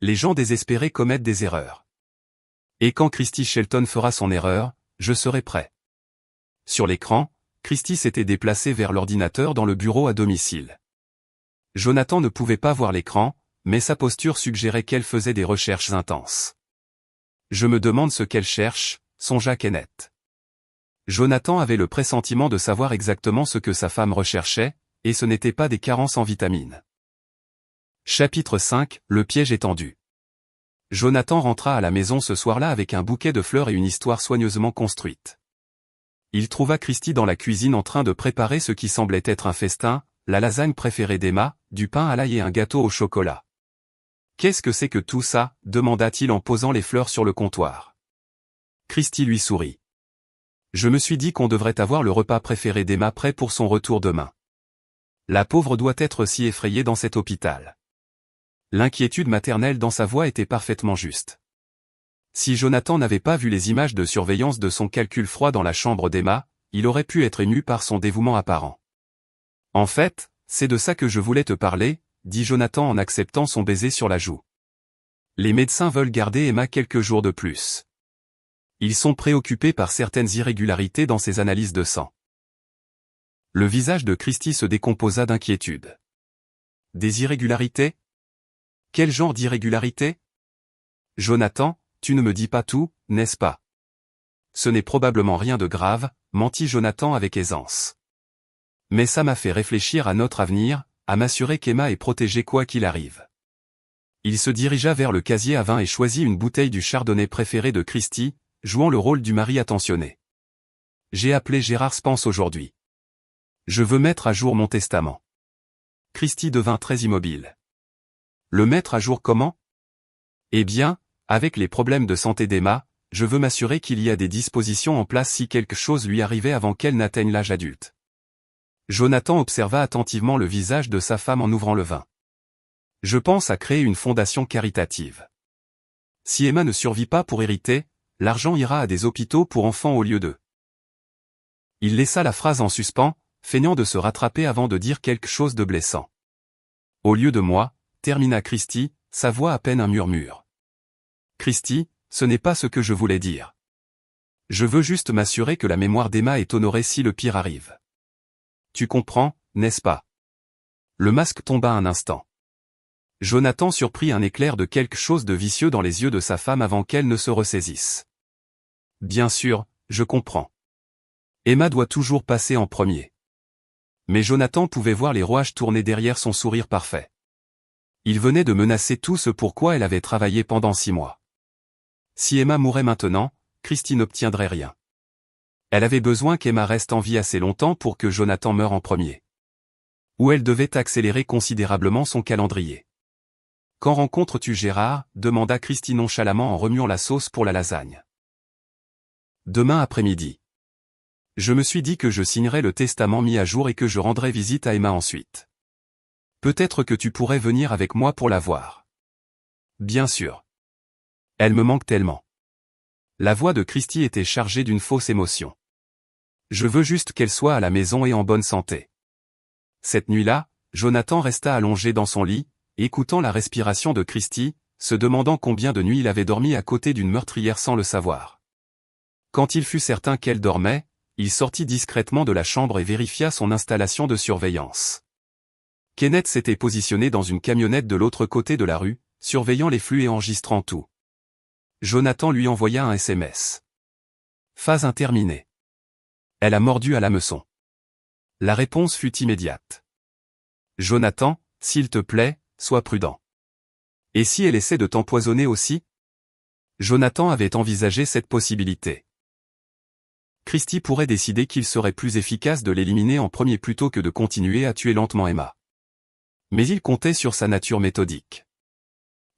Les gens désespérés commettent des erreurs. Et quand Christy Shelton fera son erreur, je serai prêt. Sur l'écran, Christy s'était déplacée vers l'ordinateur dans le bureau à domicile. Jonathan ne pouvait pas voir l'écran, mais sa posture suggérait qu'elle faisait des recherches intenses. Je me demande ce qu'elle cherche, songea Kenneth. Jonathan avait le pressentiment de savoir exactement ce que sa femme recherchait, et ce n'était pas des carences en vitamines. Chapitre 5, le piège étendu. Jonathan rentra à la maison ce soir-là avec un bouquet de fleurs et une histoire soigneusement construite. Il trouva Christy dans la cuisine en train de préparer ce qui semblait être un festin, la lasagne préférée d'Emma, du pain à l'ail et un gâteau au chocolat. « Qu'est-ce que c'est que tout ça ?» demanda-t-il en posant les fleurs sur le comptoir. Christy lui sourit. « Je me suis dit qu'on devrait avoir le repas préféré d'Emma prêt pour son retour demain. La pauvre doit être si effrayée dans cet hôpital. » L'inquiétude maternelle dans sa voix était parfaitement juste. Si Jonathan n'avait pas vu les images de surveillance de son calcul froid dans la chambre d'Emma, il aurait pu être ému par son dévouement apparent. « En fait, c'est de ça que je voulais te parler, » dit Jonathan en acceptant son baiser sur la joue. Les médecins veulent garder Emma quelques jours de plus. Ils sont préoccupés par certaines irrégularités dans ses analyses de sang. Le visage de Christy se décomposa d'inquiétude. Des irrégularités ? Quel genre d'irrégularité ? Jonathan, tu ne me dis pas tout, n'est-ce pas ? Ce n'est probablement rien de grave, mentit Jonathan avec aisance. Mais ça m'a fait réfléchir à notre avenir, à m'assurer qu'Emma est protégée quoi qu'il arrive. Il se dirigea vers le casier à vin et choisit une bouteille du chardonnay préféré de Christy, jouant le rôle du mari attentionné. J'ai appelé Gérard Spence aujourd'hui. Je veux mettre à jour mon testament. Christy devint très immobile. Le mettre à jour comment ? Eh bien, avec les problèmes de santé d'Emma, je veux m'assurer qu'il y a des dispositions en place si quelque chose lui arrivait avant qu'elle n'atteigne l'âge adulte. Jonathan observa attentivement le visage de sa femme en ouvrant le vin. Je pense à créer une fondation caritative. Si Emma ne survit pas pour hériter, l'argent ira à des hôpitaux pour enfants au lieu d'eux. Il laissa la phrase en suspens, feignant de se rattraper avant de dire quelque chose de blessant. Au lieu de moi, termina Christy, sa voix à peine un murmure. Christy, ce n'est pas ce que je voulais dire. Je veux juste m'assurer que la mémoire d'Emma est honorée si le pire arrive. Tu comprends, n'est-ce pas ? Le masque tomba un instant. Jonathan surprit un éclair de quelque chose de vicieux dans les yeux de sa femme avant qu'elle ne se ressaisisse. Bien sûr, je comprends. Emma doit toujours passer en premier. Mais Jonathan pouvait voir les rouages tourner derrière son sourire parfait. Il venait de menacer tout ce pour quoi elle avait travaillé pendant 6 mois. Si Emma mourait maintenant, Christy n'obtiendrait rien. Elle avait besoin qu'Emma reste en vie assez longtemps pour que Jonathan meure en premier. Ou elle devait accélérer considérablement son calendrier. « Quand rencontres-tu Gérard ?» demanda Christy nonchalamment en remuant la sauce pour la lasagne. « Demain après-midi. Je me suis dit que je signerais le testament mis à jour et que je rendrais visite à Emma ensuite. Peut-être que tu pourrais venir avec moi pour la voir. » Bien sûr. Elle me manque tellement. La voix de Christy était chargée d'une fausse émotion. Je veux juste qu'elle soit à la maison et en bonne santé. Cette nuit-là, Jonathan resta allongé dans son lit, écoutant la respiration de Christy, se demandant combien de nuits il avait dormi à côté d'une meurtrière sans le savoir. Quand il fut certain qu'elle dormait, il sortit discrètement de la chambre et vérifia son installation de surveillance. Kenneth s'était positionné dans une camionnette de l'autre côté de la rue, surveillant les flux et enregistrant tout. Jonathan lui envoya un SMS. Phase interminée. Elle a mordu à l'hameçon. La réponse fut immédiate. Jonathan, s'il te plaît, sois prudent. Et si elle essaie de t'empoisonner aussi ? Jonathan avait envisagé cette possibilité. Christy pourrait décider qu'il serait plus efficace de l'éliminer en premier plutôt que de continuer à tuer lentement Emma. Mais il comptait sur sa nature méthodique.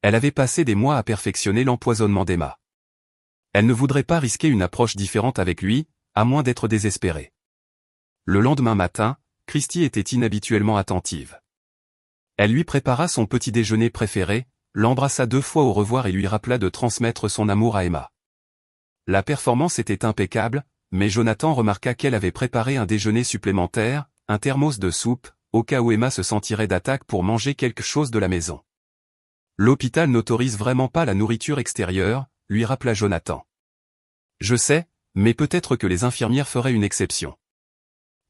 Elle avait passé des mois à perfectionner l'empoisonnement d'Emma. Elle ne voudrait pas risquer une approche différente avec lui, à moins d'être désespérée. Le lendemain matin, Christy était inhabituellement attentive. Elle lui prépara son petit déjeuner préféré, l'embrassa 2 fois au revoir et lui rappela de transmettre son amour à Emma. La performance était impeccable, mais Jonathan remarqua qu'elle avait préparé un déjeuner supplémentaire, un thermos de soupe, au cas où Emma se sentirait d'attaque pour manger quelque chose de la maison. L'hôpital n'autorise vraiment pas la nourriture extérieure, lui rappela Jonathan. Je sais, mais peut-être que les infirmières feraient une exception.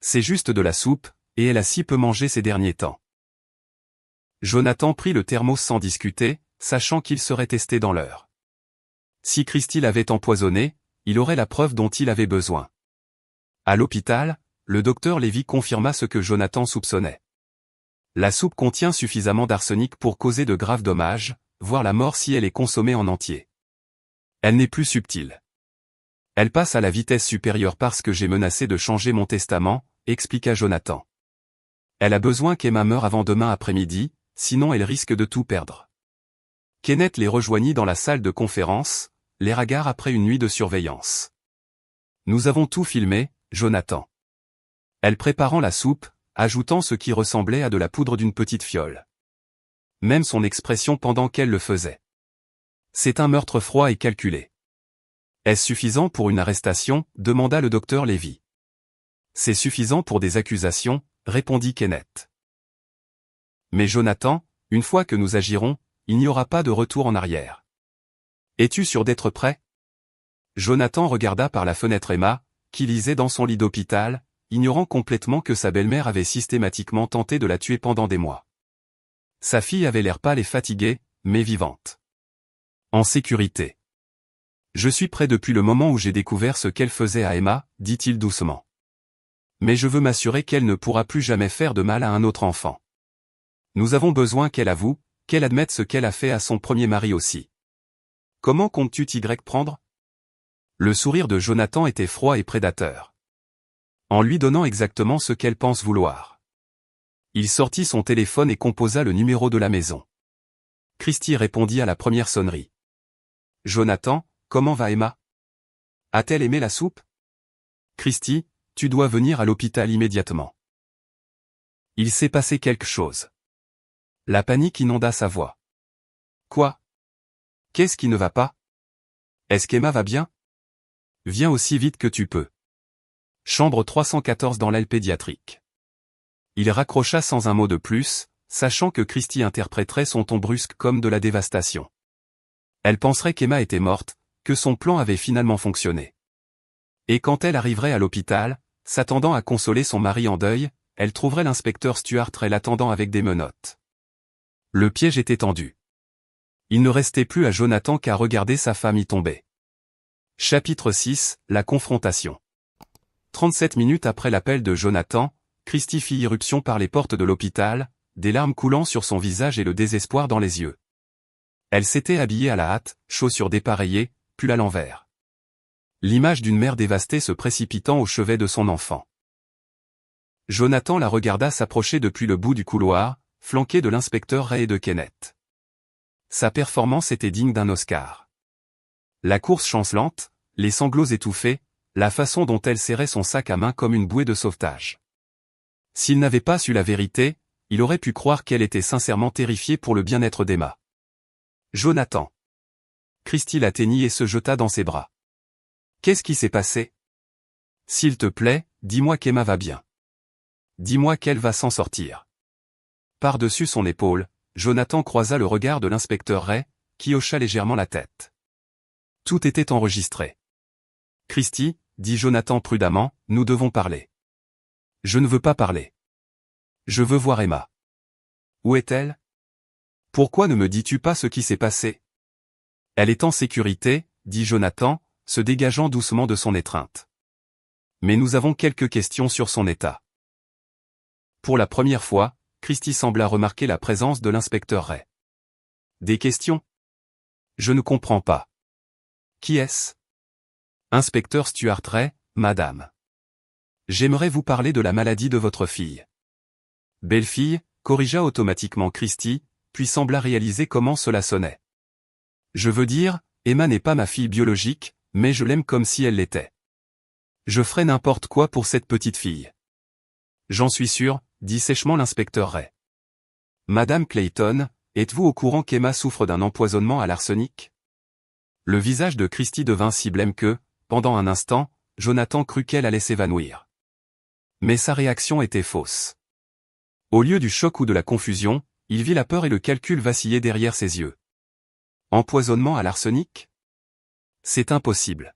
C'est juste de la soupe, et elle a si peu mangé ces derniers temps. Jonathan prit le thermos sans discuter, sachant qu'il serait testé dans l'heure. Si Christy l'avait empoisonné, il aurait la preuve dont il avait besoin. À l'hôpital, le docteur Lévy confirma ce que Jonathan soupçonnait. La soupe contient suffisamment d'arsenic pour causer de graves dommages, voire la mort si elle est consommée en entier. Elle n'est plus subtile. Elle passe à la vitesse supérieure parce que j'ai menacé de changer mon testament, expliqua Jonathan. Elle a besoin qu'Emma meure avant demain après-midi, sinon elle risque de tout perdre. Kenneth les rejoignit dans la salle de conférence, les hagards après une nuit de surveillance. Nous avons tout filmé, Jonathan. Elle préparant la soupe, ajoutant ce qui ressemblait à de la poudre d'une petite fiole. Même son expression pendant qu'elle le faisait. C'est un meurtre froid et calculé. Est-ce suffisant pour une arrestation, demanda le docteur Lévy. C'est suffisant pour des accusations, répondit Kenneth. Mais Jonathan, une fois que nous agirons, il n'y aura pas de retour en arrière. Es-tu sûr d'être prêt? Jonathan regarda par la fenêtre Emma, qui lisait dans son lit d'hôpital, ignorant complètement que sa belle-mère avait systématiquement tenté de la tuer pendant des mois. Sa fille avait l'air pâle et fatiguée, mais vivante. En sécurité. Je suis prêt depuis le moment où j'ai découvert ce qu'elle faisait à Emma, dit-il doucement. Mais je veux m'assurer qu'elle ne pourra plus jamais faire de mal à un autre enfant. Nous avons besoin qu'elle avoue, qu'elle admette ce qu'elle a fait à son premier mari aussi. Comment comptes-tu t'y prendre? Le sourire de Jonathan était froid et prédateur. En lui donnant exactement ce qu'elle pense vouloir. Il sortit son téléphone et composa le numéro de la maison. Christy répondit à la première sonnerie. Jonathan, comment va Emma? A-t-elle aimé la soupe? Christy, tu dois venir à l'hôpital immédiatement. Il s'est passé quelque chose. La panique inonda sa voix. Quoi? Qu'est-ce qui ne va pas? Est-ce qu'Emma va bien? Viens aussi vite que tu peux. Chambre 314 dans l'aile pédiatrique. Il raccrocha sans un mot de plus, sachant que Christy interpréterait son ton brusque comme de la dévastation. Elle penserait qu'Emma était morte, que son plan avait finalement fonctionné. Et quand elle arriverait à l'hôpital, s'attendant à consoler son mari en deuil, elle trouverait l'inspecteur Stuart l'attendant avec des menottes. Le piège était tendu. Il ne restait plus à Jonathan qu'à regarder sa femme y tomber. Chapitre 6, la confrontation. 37 minutes après l'appel de Jonathan, Christy fit irruption par les portes de l'hôpital, des larmes coulant sur son visage et le désespoir dans les yeux. Elle s'était habillée à la hâte, chaussures dépareillées, pull à l'envers. L'image d'une mère dévastée se précipitant au chevet de son enfant. Jonathan la regarda s'approcher depuis le bout du couloir, flanqué de l'inspecteur Ray et de Kenneth. Sa performance était digne d'un Oscar. La course chancelante, les sanglots étouffés, la façon dont elle serrait son sac à main comme une bouée de sauvetage. S'il n'avait pas su la vérité, il aurait pu croire qu'elle était sincèrement terrifiée pour le bien-être d'Emma. Jonathan. Christy l'atteignit et se jeta dans ses bras. Qu'est-ce qui s'est passé? S'il te plaît, dis-moi qu'Emma va bien. Dis-moi qu'elle va s'en sortir. Par-dessus son épaule, Jonathan croisa le regard de l'inspecteur Ray, qui hocha légèrement la tête. Tout était enregistré. Christy, dit Jonathan prudemment, nous devons parler. Je ne veux pas parler. Je veux voir Emma. Où est-elle? Pourquoi ne me dis-tu pas ce qui s'est passé? Elle est en sécurité, dit Jonathan, se dégageant doucement de son étreinte. Mais nous avons quelques questions sur son état. Pour la première fois, Christy sembla remarquer la présence de l'inspecteur Ray. Des questions? Je ne comprends pas. Qui est-ce? Inspecteur Stuart Ray, madame. J'aimerais vous parler de la maladie de votre fille. Belle-fille, corrigea automatiquement Christy, puis sembla réaliser comment cela sonnait. Je veux dire, Emma n'est pas ma fille biologique, mais je l'aime comme si elle l'était. Je ferais n'importe quoi pour cette petite fille. J'en suis sûr, dit sèchement l'inspecteur Ray. Madame Clayton, êtes-vous au courant qu'Emma souffre d'un empoisonnement à l'arsenic? Le visage de Christy devint si blême que, pendant un instant, Jonathan crut qu'elle allait s'évanouir. Mais sa réaction était fausse. Au lieu du choc ou de la confusion, il vit la peur et le calcul vaciller derrière ses yeux. Empoisonnement à l'arsenic? C'est impossible.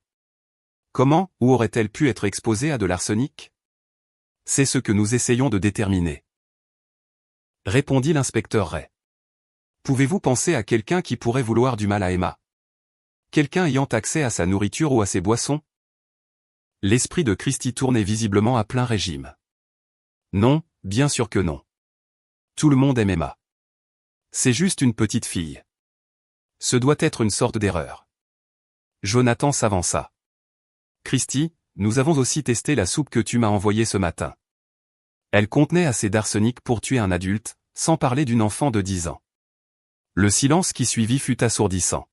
Comment, où aurait-elle pu être exposée à de l'arsenic? C'est ce que nous essayons de déterminer. Répondit l'inspecteur Ray. Pouvez-vous penser à quelqu'un qui pourrait vouloir du mal à Emma? Quelqu'un ayant accès à sa nourriture ou à ses boissons? L'esprit de Christie tournait visiblement à plein régime. Non, bien sûr que non. Tout le monde aime Emma. C'est juste une petite fille. Ce doit être une sorte d'erreur. Jonathan s'avança. Christie, nous avons aussi testé la soupe que tu m'as envoyée ce matin. Elle contenait assez d'arsenic pour tuer un adulte, sans parler d'une enfant de 10 ans. Le silence qui suivit fut assourdissant.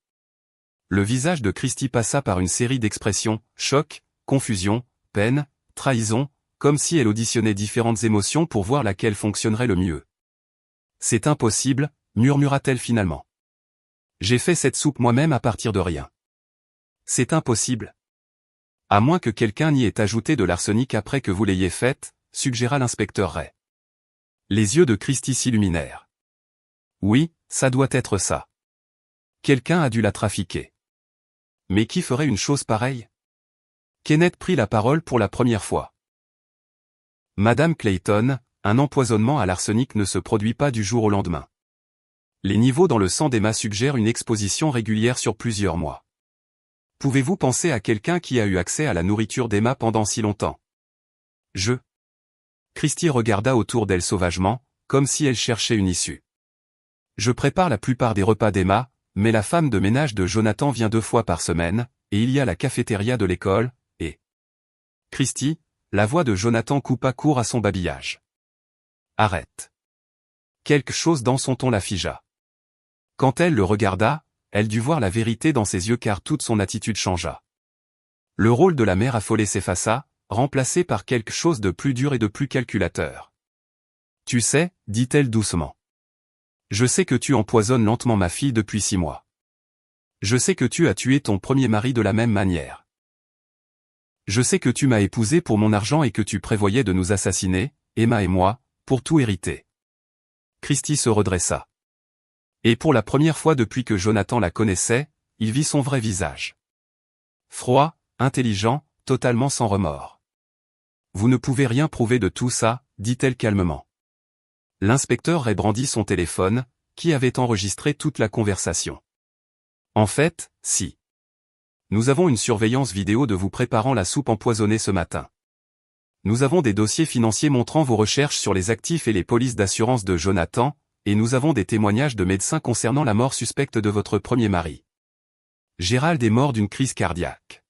Le visage de Christie passa par une série d'expressions, choc, confusion, peine, trahison, comme si elle auditionnait différentes émotions pour voir laquelle fonctionnerait le mieux. C'est impossible, murmura-t-elle finalement. J'ai fait cette soupe moi-même à partir de rien. C'est impossible. À moins que quelqu'un n'y ait ajouté de l'arsenic après que vous l'ayez faite, suggéra l'inspecteur Ray. Les yeux de Christie s'illuminèrent. Oui, ça doit être ça. Quelqu'un a dû la trafiquer. Mais qui ferait une chose pareille? Kenneth prit la parole pour la première fois. Madame Clayton, un empoisonnement à l'arsenic ne se produit pas du jour au lendemain. Les niveaux dans le sang d'Emma suggèrent une exposition régulière sur plusieurs mois. Pouvez-vous penser à quelqu'un qui a eu accès à la nourriture d'Emma pendant si longtemps? Christie regarda autour d'elle sauvagement, comme si elle cherchait une issue. Je prépare la plupart des repas d'Emma, mais la femme de ménage de Jonathan vient 2 fois par semaine, et il y a la cafétéria de l'école, et... Christie, la voix de Jonathan coupa court à son babillage. Arrête. Quelque chose dans son ton la figea. Quand elle le regarda, elle dut voir la vérité dans ses yeux car toute son attitude changea. Le rôle de la mère affolée s'effaça, remplacé par quelque chose de plus dur et de plus calculateur. Tu sais, dit-elle doucement. Je sais que tu empoisonnes lentement ma fille depuis 6 mois. Je sais que tu as tué ton premier mari de la même manière. Je sais que tu m'as épousé pour mon argent et que tu prévoyais de nous assassiner, Emma et moi, pour tout hériter. Christie se redressa. Et pour la première fois depuis que Jonathan la connaissait, il vit son vrai visage. Froid, intelligent, totalement sans remords. Vous ne pouvez rien prouver de tout ça, dit-elle calmement. L'inspecteur Ray brandit son téléphone, qui avait enregistré toute la conversation. En fait, si. Nous avons une surveillance vidéo de vous préparant la soupe empoisonnée ce matin. Nous avons des dossiers financiers montrant vos recherches sur les actifs et les polices d'assurance de Jonathan, et nous avons des témoignages de médecins concernant la mort suspecte de votre premier mari. Gérald est mort d'une crise cardiaque.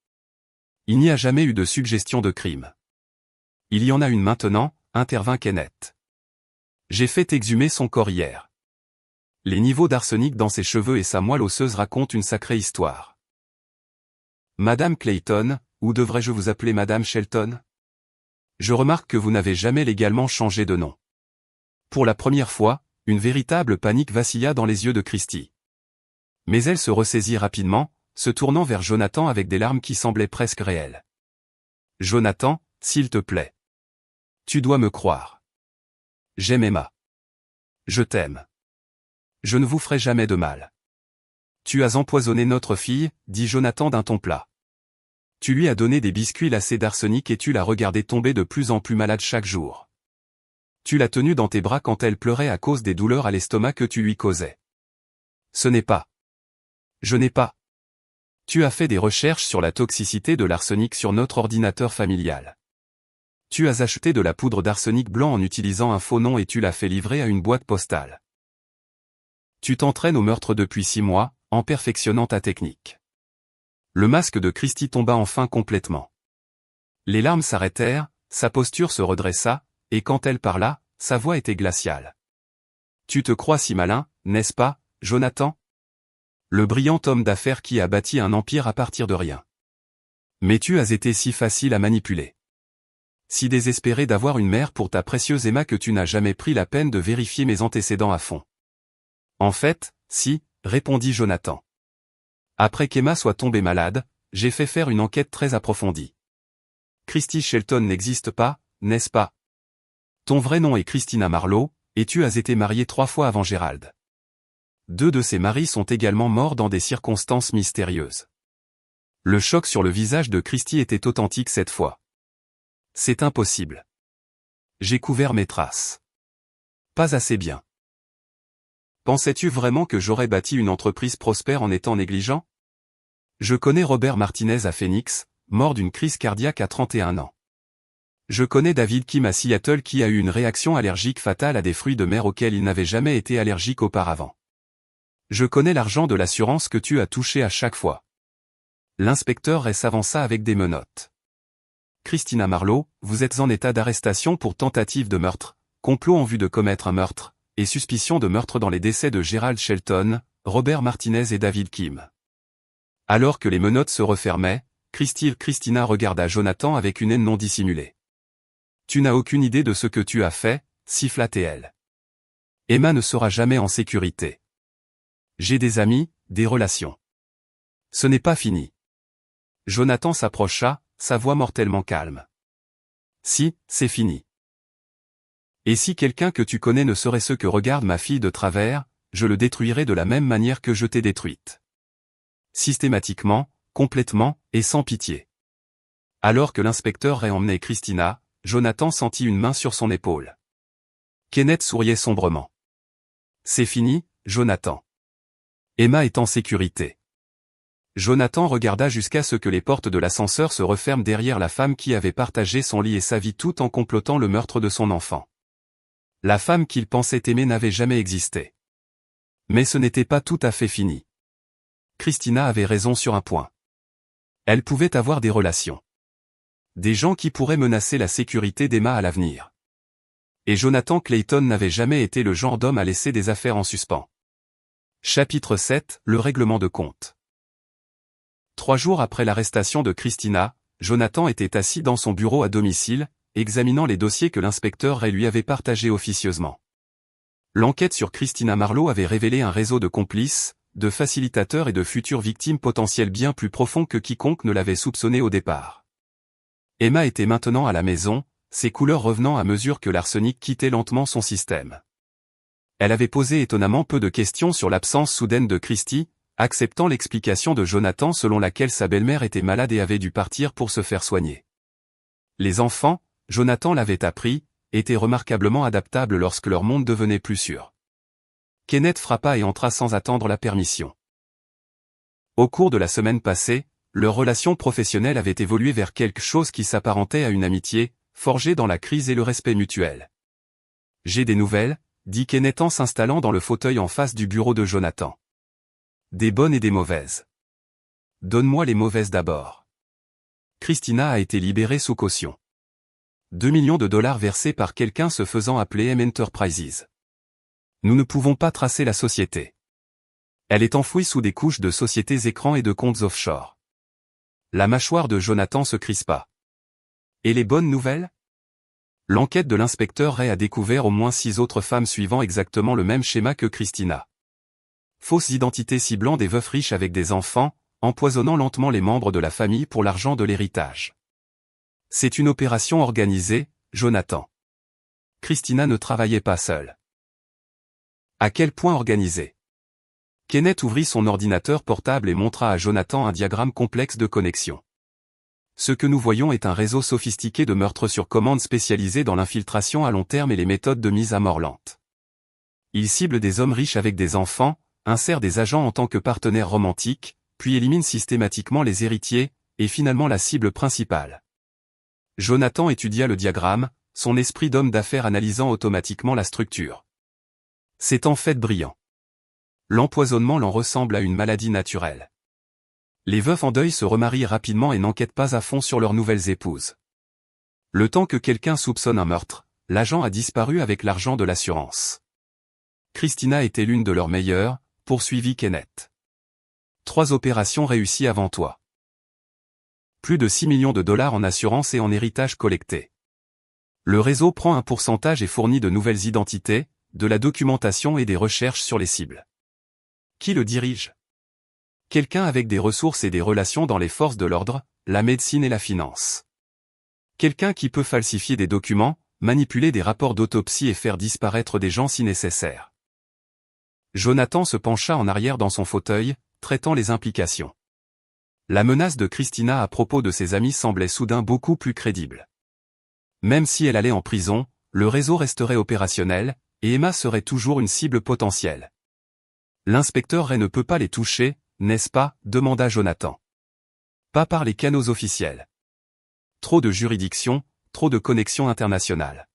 Il n'y a jamais eu de suggestion de crime. Il y en a une maintenant, intervint Kenneth. J'ai fait exhumer son corps hier. Les niveaux d'arsenic dans ses cheveux et sa moelle osseuse racontent une sacrée histoire. Madame Clayton, ou devrais-je vous appeler Madame Shelton? Je remarque que vous n'avez jamais légalement changé de nom. Pour la première fois, une véritable panique vacilla dans les yeux de Christie. Mais elle se ressaisit rapidement, se tournant vers Jonathan avec des larmes qui semblaient presque réelles. Jonathan, s'il te plaît. Tu dois me croire. J'aime Emma. Je t'aime. Je ne vous ferai jamais de mal. Tu as empoisonné notre fille, dit Jonathan d'un ton plat. Tu lui as donné des biscuits lacés d'arsenic et tu l'as regardée tomber de plus en plus malade chaque jour. Tu l'as tenue dans tes bras quand elle pleurait à cause des douleurs à l'estomac que tu lui causais. Ce n'est pas. Je n'ai pas. Tu as fait des recherches sur la toxicité de l'arsenic sur notre ordinateur familial. Tu as acheté de la poudre d'arsenic blanc en utilisant un faux nom et tu l'as fait livrer à une boîte postale. Tu t'entraînes au meurtre depuis 6 mois, en perfectionnant ta technique. Le masque de Christie tomba enfin complètement. Les larmes s'arrêtèrent, sa posture se redressa, et quand elle parla, sa voix était glaciale. Tu te crois si malin, n'est-ce pas, Jonathan? Le brillant homme d'affaires qui a bâti un empire à partir de rien. Mais tu as été si facile à manipuler. Si désespéré d'avoir une mère pour ta précieuse Emma que tu n'as jamais pris la peine de vérifier mes antécédents à fond. En fait, si, répondit Jonathan. Après qu'Emma soit tombée malade, j'ai fait faire une enquête très approfondie. Christie Shelton n'existe pas, n'est-ce pas? Ton vrai nom est Christina Marlowe, et tu as été mariée 3 fois avant Gérald. 2 de ses maris sont également morts dans des circonstances mystérieuses. Le choc sur le visage de Christie était authentique cette fois. C'est impossible. J'ai couvert mes traces. Pas assez bien. Pensais-tu vraiment que j'aurais bâti une entreprise prospère en étant négligent? Je connais Robert Martinez à Phoenix, mort d'une crise cardiaque à 31 ans. Je connais David Kim à Seattle qui a eu une réaction allergique fatale à des fruits de mer auxquels il n'avait jamais été allergique auparavant. Je connais l'argent de l'assurance que tu as touché à chaque fois. L'inspecteur s'avança avec des menottes. Christina Marlowe, vous êtes en état d'arrestation pour tentative de meurtre, complot en vue de commettre un meurtre, et suspicion de meurtre dans les décès de Gerald Shelton, Robert Martinez et David Kim. Alors que les menottes se refermaient, Christina regarda Jonathan avec une haine non dissimulée. Tu n'as aucune idée de ce que tu as fait, siffla-t-elle. Emma ne sera jamais en sécurité. J'ai des amis, des relations. Ce n'est pas fini. Jonathan s'approcha, sa voix mortellement calme. Si, c'est fini. Et si quelqu'un que tu connais ne serait ce que regarde ma fille de travers, je le détruirai de la même manière que je t'ai détruite. Systématiquement, complètement, et sans pitié. Alors que l'inspecteur emmenait Christina, Jonathan sentit une main sur son épaule. Kenneth souriait sombrement. C'est fini, Jonathan. Emma est en sécurité. Jonathan regarda jusqu'à ce que les portes de l'ascenseur se referment derrière la femme qui avait partagé son lit et sa vie tout en complotant le meurtre de son enfant. La femme qu'il pensait aimer n'avait jamais existé. Mais ce n'était pas tout à fait fini. Christina avait raison sur un point. Elle pouvait avoir des relations. Des gens qui pourraient menacer la sécurité d'Emma à l'avenir. Et Jonathan Clayton n'avait jamais été le genre d'homme à laisser des affaires en suspens. Chapitre 7, le règlement de compte. 3 jours après l'arrestation de Christina, Jonathan était assis dans son bureau à domicile, examinant les dossiers que l'inspecteur Ray lui avait partagés officieusement. L'enquête sur Christina Marlowe avait révélé un réseau de complices, de facilitateurs et de futures victimes potentielles bien plus profond que quiconque ne l'avait soupçonné au départ. Emma était maintenant à la maison, ses couleurs revenant à mesure que l'arsenic quittait lentement son système. Elle avait posé étonnamment peu de questions sur l'absence soudaine de Christy, acceptant l'explication de Jonathan selon laquelle sa belle-mère était malade et avait dû partir pour se faire soigner. Les enfants, Jonathan l'avait appris, étaient remarquablement adaptables lorsque leur monde devenait plus sûr. Kenneth frappa et entra sans attendre la permission. Au cours de la semaine passée, leur relation professionnelle avait évolué vers quelque chose qui s'apparentait à une amitié, forgée dans la crise et le respect mutuel. « J'ai des nouvelles », dit Kenneth en s'installant dans le fauteuil en face du bureau de Jonathan. « Des bonnes et des mauvaises. »« Donne-moi les mauvaises d'abord. » Christina a été libérée sous caution. 2 millions de dollars versés par quelqu'un se faisant appeler M Enterprises. Nous ne pouvons pas tracer la société. Elle est enfouie sous des couches de sociétés écrans et de comptes offshore. La mâchoire de Jonathan se crispa. Et les bonnes nouvelles? L'enquête de l'inspecteur Ray a découvert au moins 6 autres femmes suivant exactement le même schéma que Christina. Fausses identités ciblant des veufs riches avec des enfants, empoisonnant lentement les membres de la famille pour l'argent de l'héritage. C'est une opération organisée, Jonathan. Christina ne travaillait pas seule. À quel point organisée? Kenneth ouvrit son ordinateur portable et montra à Jonathan un diagramme complexe de connexion. Ce que nous voyons est un réseau sophistiqué de meurtres sur commande spécialisé dans l'infiltration à long terme et les méthodes de mise à mort lente. Il cible des hommes riches avec des enfants, insère des agents en tant que partenaires romantiques, puis élimine systématiquement les héritiers, et finalement la cible principale. Jonathan étudia le diagramme, son esprit d'homme d'affaires analysant automatiquement la structure. C'est en fait brillant. L'empoisonnement l'en ressemble à une maladie naturelle. Les veufs en deuil se remarient rapidement et n'enquêtent pas à fond sur leurs nouvelles épouses. Le temps que quelqu'un soupçonne un meurtre, l'agent a disparu avec l'argent de l'assurance. Christina était l'une de leurs meilleures, poursuivit Kenneth. 3 opérations réussies avant toi. Plus de 6 millions de dollars en assurance et en héritage collecté. Le réseau prend un pourcentage et fournit de nouvelles identités, de la documentation et des recherches sur les cibles. Qui le dirige? Quelqu'un avec des ressources et des relations dans les forces de l'ordre, la médecine et la finance. Quelqu'un qui peut falsifier des documents, manipuler des rapports d'autopsie et faire disparaître des gens si nécessaire. Jonathan se pencha en arrière dans son fauteuil, traitant les implications. La menace de Christina à propos de ses amis semblait soudain beaucoup plus crédible. Même si elle allait en prison, le réseau resterait opérationnel, et Emma serait toujours une cible potentielle. L'inspecteur Ray ne peut pas les toucher, n'est-ce pas, demanda Jonathan. Pas par les canaux officiels. Trop de juridictions, trop de connexions internationales.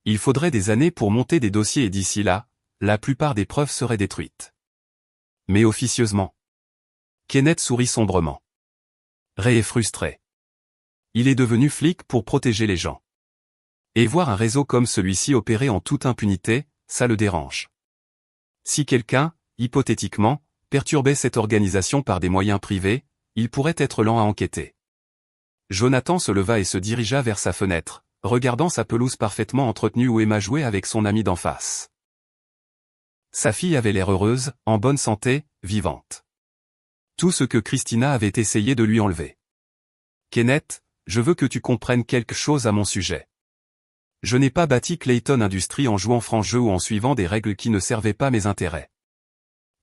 Il faudrait des années pour monter des dossiers et d'ici là, la plupart des preuves seraient détruites. Mais officieusement. Kenneth sourit sombrement. Ray est frustré. Il est devenu flic pour protéger les gens. Et voir un réseau comme celui-ci opérer en toute impunité, ça le dérange. Si quelqu'un, hypothétiquement, perturbait cette organisation par des moyens privés, il pourrait être lent à enquêter. Jonathan se leva et se dirigea vers sa fenêtre, regardant sa pelouse parfaitement entretenue où Emma jouait avec son ami d'en face. Sa fille avait l'air heureuse, en bonne santé, vivante. Tout ce que Christina avait essayé de lui enlever. Kenneth, je veux que tu comprennes quelque chose à mon sujet. Je n'ai pas bâti Clayton Industries en jouant franc-jeu ou en suivant des règles qui ne servaient pas mes intérêts.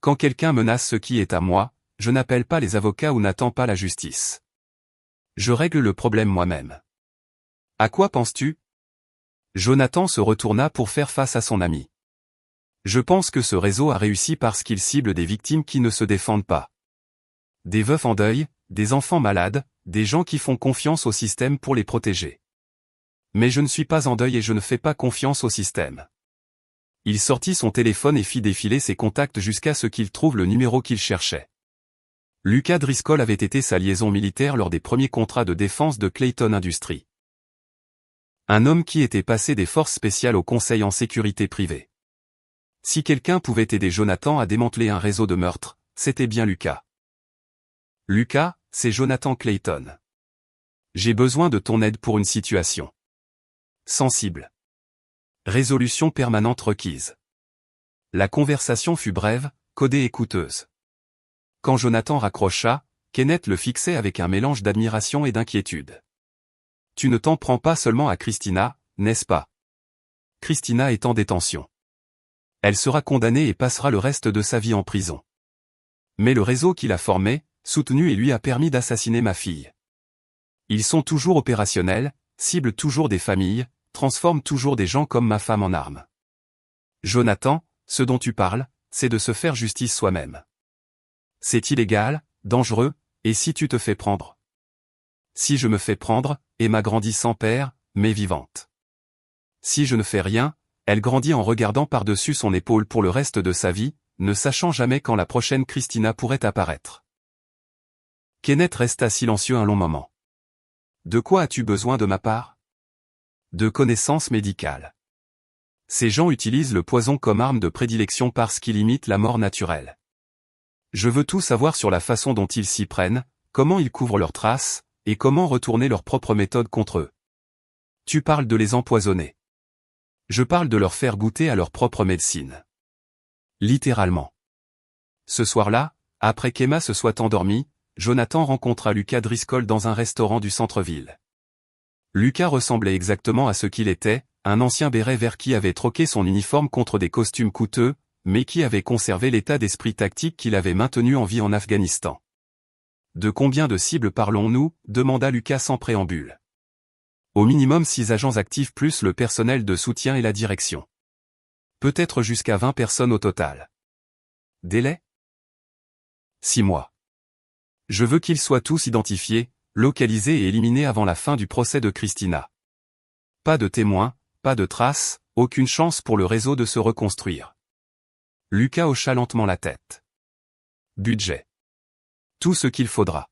Quand quelqu'un menace ce qui est à moi, je n'appelle pas les avocats ou n'attends pas la justice. Je règle le problème moi-même. À quoi penses-tu? Jonathan se retourna pour faire face à son ami. Je pense que ce réseau a réussi parce qu'il cible des victimes qui ne se défendent pas. Des veufs en deuil, des enfants malades, des gens qui font confiance au système pour les protéger. Mais je ne suis pas en deuil et je ne fais pas confiance au système. Il sortit son téléphone et fit défiler ses contacts jusqu'à ce qu'il trouve le numéro qu'il cherchait. Lucas Driscoll avait été sa liaison militaire lors des premiers contrats de défense de Clayton Industries. Un homme qui était passé des forces spéciales au conseil en sécurité privée. Si quelqu'un pouvait aider Jonathan à démanteler un réseau de meurtres, c'était bien Lucas. Lucas, c'est Jonathan Clayton. J'ai besoin de ton aide pour une situation sensible. Résolution permanente requise. La conversation fut brève, codée et coûteuse. Quand Jonathan raccrocha, Kenneth le fixait avec un mélange d'admiration et d'inquiétude. Tu ne t'en prends pas seulement à Christina, n'est-ce pas? Christina est en détention. Elle sera condamnée et passera le reste de sa vie en prison. Mais le réseau qu'il a formé, soutenu et lui a permis d'assassiner ma fille. Ils sont toujours opérationnels, ciblent toujours des familles, transforment toujours des gens comme ma femme en armes. Jonathan, ce dont tu parles, c'est de se faire justice soi-même. C'est illégal, dangereux, et si tu te fais prendre? Si je me fais prendre, Emma grandit sans père, mais vivante. Si je ne fais rien, elle grandit en regardant par-dessus son épaule pour le reste de sa vie, ne sachant jamais quand la prochaine Christina pourrait apparaître. Kenneth resta silencieux un long moment. De quoi as-tu besoin de ma part? De connaissances médicales. Ces gens utilisent le poison comme arme de prédilection parce qu'il imite la mort naturelle. Je veux tout savoir sur la façon dont ils s'y prennent, comment ils couvrent leurs traces, et comment retourner leur propre méthode contre eux. Tu parles de les empoisonner. Je parle de leur faire goûter à leur propre médecine. Littéralement. Ce soir-là, après qu'Emma se soit endormie, Jonathan rencontra Lucas Driscoll dans un restaurant du centre-ville. Lucas ressemblait exactement à ce qu'il était, un ancien béret vert qui avait troqué son uniforme contre des costumes coûteux, mais qui avait conservé l'état d'esprit tactique qu'il avait maintenu en vie en Afghanistan. De combien de cibles parlons-nous? Demanda Lucas sans préambule. Au minimum 6 agents actifs plus le personnel de soutien et la direction. Peut-être jusqu'à 20 personnes au total. Délai? 6 mois. Je veux qu'ils soient tous identifiés, localisés et éliminés avant la fin du procès de Christina. Pas de témoins, pas de traces, aucune chance pour le réseau de se reconstruire. Lucas hocha lentement la tête. Budget. Tout ce qu'il faudra.